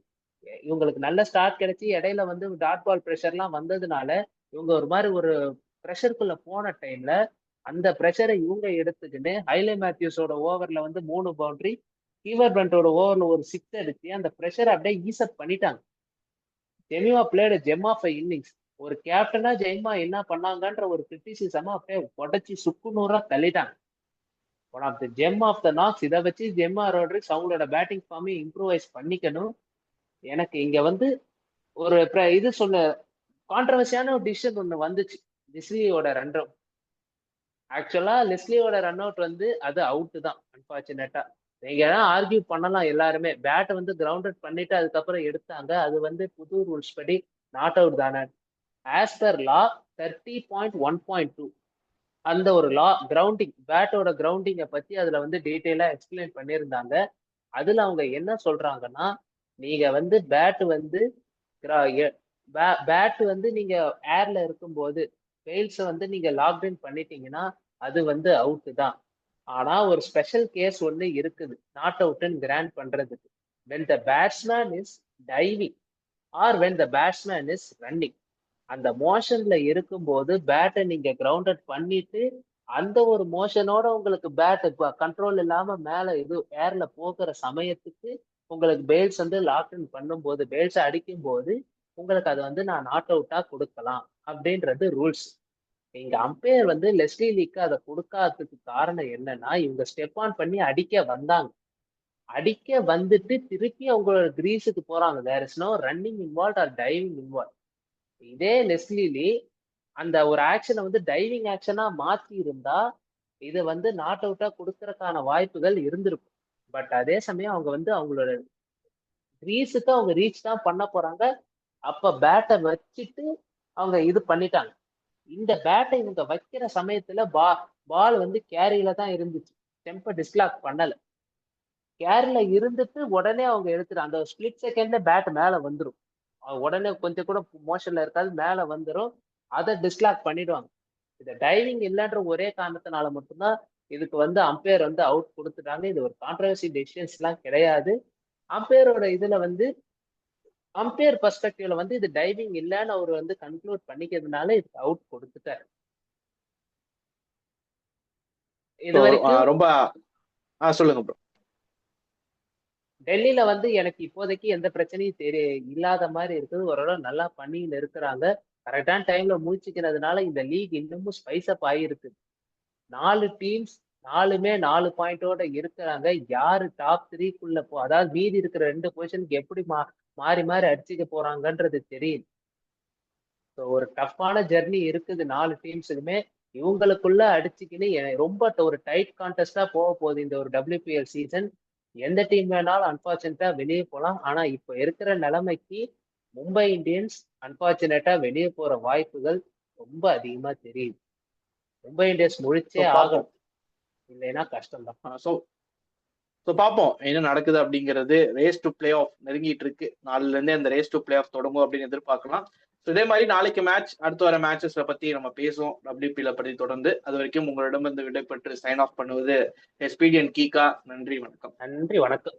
S2: இவங்களுக்கு நல்ல ஸ்டார்ட் கிடைச்சி இடையில வந்து டாட் பால் ப்ரெஷர்லாம் வந்ததுனால இவங்க ஒரு மாதிரி ஒரு ப்ரெஷருக்குள்ள போன டைம்ல அந்த ப்ரெஷரை இவங்க எடுத்துக்கின்னு ஹைலே மேத்யூஸோட ஓவர்ல வந்து 3 பவுண்டரி, கீவர் பண்டோட ஓவர்ல ஒரு 6 அடிச்சு அந்த ப்ரெஷரை அப்படியே ஈஸப் பண்ணிட்டாங்க. Jemimah played gem of innings. ஒரு கேப்டனா ஜெய்மா என்ன பண்ணாங்கன்ற ஒரு கிரிட்டிசிசமா அப்படியே உடச்சி சுக்குநூறா தள்ளிட்டாங்க. One of the gem of the knocks. இதை வச்சு ஜெம்மா ராட்ரிக்ஸ் அவங்களோட பேட்டிங் ஃபார்மையும் இம்ப்ரூவைஸ் பண்ணிக்கணும். எனக்கு இங்க வந்து ஒரு இது சொன்ன கான்ட்ரவர்சியான ஒரு டிசிஷன் ஒண்ணு வந்துச்சு. லெஸ்லியோட ரன் அவுட். ஆக்சுவலா லெஸ்லியோட ரன் அவுட் வந்து அது அவுட் தான். அன்பார்ச்சுனேட்டா நீங்க ஆர்கியூ பண்ணலாம் எல்லாருமே. பேட்டை வந்து கிரவுண்டட் பண்ணிட்டு அதுக்கப்புறம் எடுத்தாங்க. அது வந்து புது ரூல்ஸ் படி நாட் அவுட் தானே. ஆஸ் பர் லா 30.1.2 அந்த ஒரு லா கிரவுண்டிங், பேட்டோட கிரவுண்டிங்கை பத்தி அதுல வந்து டீட்டெயிலா எக்ஸ்பிளைன் பண்ணியிருந்தாங்க. அதுல அவங்க என்ன சொல்றாங்கன்னா, நீங்க வந்து பேட் வந்து நீங்க ஏர்ல இருக்கும்போது பெயில்ஸை வந்து நீங்க லாக்இன் பண்ணிட்டீங்கன்னா அது வந்து அவுட்டு தான். ஆனா ஒரு ஸ்பெஷல் கேஸ் ஒண்ணு இருக்குது நாட் அவுட்னு கிராண்ட் பண்றதுக்கு. when the batsman is diving or when the batsman is running, அந்த மோஷன்ல இருக்கும்போது பேட்டை நீங்க கிரவுண்டட் பண்ணிட்டு அந்த ஒரு மோஷனோட உங்களுக்கு பேட் கண்ட்ரோல் இல்லாம மேல இது ஏர்ல போகிற சமயத்துக்கு உங்களுக்கு பெயில்ஸ் வந்து லாக்இன் பண்ணும்போது, பெயில்ஸை அடிக்கும் போது உங்களுக்கு அதை வந்து நான் நாட் அவுட்டா கொடுக்கலாம் அப்படின்றது ரூல்ஸ். இங்க அம்பையர் வந்து லெஸ்லி லீக்கு அதை கொடுக்காததுக்கு காரணம் என்னன்னா, இவங்க ஸ்டெப் ஆன் பண்ணி அடிக்க வந்தாங்க. அடிக்க வந்துட்டு திருப்பி அவங்களோட கிரீஸுக்கு போறாங்க. There is no running involve or diving involve. இதே லெஸ்லி லீ அந்த ஒரு ஆக்ஷனை வந்து டைவிங் ஆக்ஷனா மாத்தி இருந்தா இதை வந்து நாட் அவுட்டா கொடுக்கறதுக்கான வாய்ப்புகள் இருந்திருக்கும். பட் அதே சமயம் அவங்க வந்து அவங்களோட கிரீஸுக்கு அவங்க ரீச் தான் பண்ண போறாங்க. அப்ப பேட்டை வச்சுட்டு அவங்க இது பண்ணிட்டாங்க. இந்த பேட்டை இவங்க வைக்கிற சமயத்துல பால் வந்து கேரியில தான் இருந்துச்சு. டெம்பர் டிஸ்லாக் பண்ணல. கேர்ல இருந்துட்டு உடனே அவங்க எடுத்துட்டு அந்த ஸ்பிளிட் செகண்ட்ல பேட் மேல வந்துரும். உடனே கொஞ்சம் கூட மோஷன்ல இருக்காது, மேல வந்துரும். அதை டிஸ்லாக் பண்ணிடுவாங்க. இந்த டைவிங் இல்லைன்ற ஒரே காரணத்தினால மட்டும்தான் இதுக்கு வந்து அம்பையர் வந்து அவுட் கொடுத்துட்டாங்க. இது ஒரு கான்ட்ரவர்சி டெசிஷன்ஸ் எல்லாம் கிடையாது. அம்பையரோட இதுல வந்து அம்பையர் பெர்ஸ்பெக்டிவ்ல வந்து இது டைவிங் இல்லைன்னு அவர் வந்து கன்க்ளூட் பண்ணிக்கிறதுனால இதுக்கு அவுட் கொடுத்துட்டாரு. இது வரைக்கும்
S1: ரொம்ப சொல்லுங்க ப்ரோ.
S2: டெல்லியில வந்து எனக்கு இப்போதைக்கு எந்த பிரச்சனையும் இல்லாத மாதிரி இருக்குது. ஓரளவு நல்லா பண்ணின்னு இருக்கிறாங்க. கரெக்டான டைம்ல முடிச்சுக்கிறதுனால இந்த லீக் இன்னமும் ஸ்பைஸ் அப் ஆகிருக்கு. 4 டீம்ஸ் 4மே 4 பாயிண்டோட இருக்கிறாங்க. யாரு டாப் 3க்குள்ள அதாவது மீதி இருக்கிற 2 பொசிஷனுக்கு எப்படி மாறி மாறி அடிச்சுக்க போறாங்கன்றது தெரியுது. ஒரு டஃப்பான ஜெர்னி இருக்குது 4 டீம்ஸுக்குமே. இவங்களுக்குள்ள அடிச்சுக்கின்னு ரொம்ப ஒரு டைட் கான்டெஸ்டா போக போகுது இந்த ஒரு WPL சீசன். எந்த டீம் வேணாலும் அன்பார்ச்சுனேட்டா வெளியே போலாம். ஆனா இப்ப இருக்கிற நிலைமைக்கு மும்பை இந்தியன்ஸ் அன்பார்ச்சுனேட்டா வெளியே போற வாய்ப்புகள் ரொம்ப அதிகமா தெரியுது. மும்பை இந்தியன்ஸ் முழிச்சே ஆகும், இல்லைன்னா கஷ்டம் தான்.
S1: ஸோ பார்ப்போம் என்ன நடக்குது அப்படிங்கிறது. ரேஸ் டு பிளே ஆஃப் நெருங்கிட்டு இருக்கு. நாளில இருந்தே அந்த ரேஸ் டு பிளே ஆஃப் தொடங்கும் அப்படின்னு எதிர்பார்க்கலாம். ஸோ இதே மாதிரி நாளைக்கு மேட்ச், அடுத்து வர மேட்சஸ்ல பத்தி நம்ம பேசுவோம் WPL பத்தி தொடர்ந்து. அது வரைக்கும் உங்களிடம் இந்த விடைபெற்று சைன் ஆஃப் பண்ணுவது எஸ்பிடிஎன் கீகா. நன்றி, வணக்கம்.
S2: நன்றி, வணக்கம்.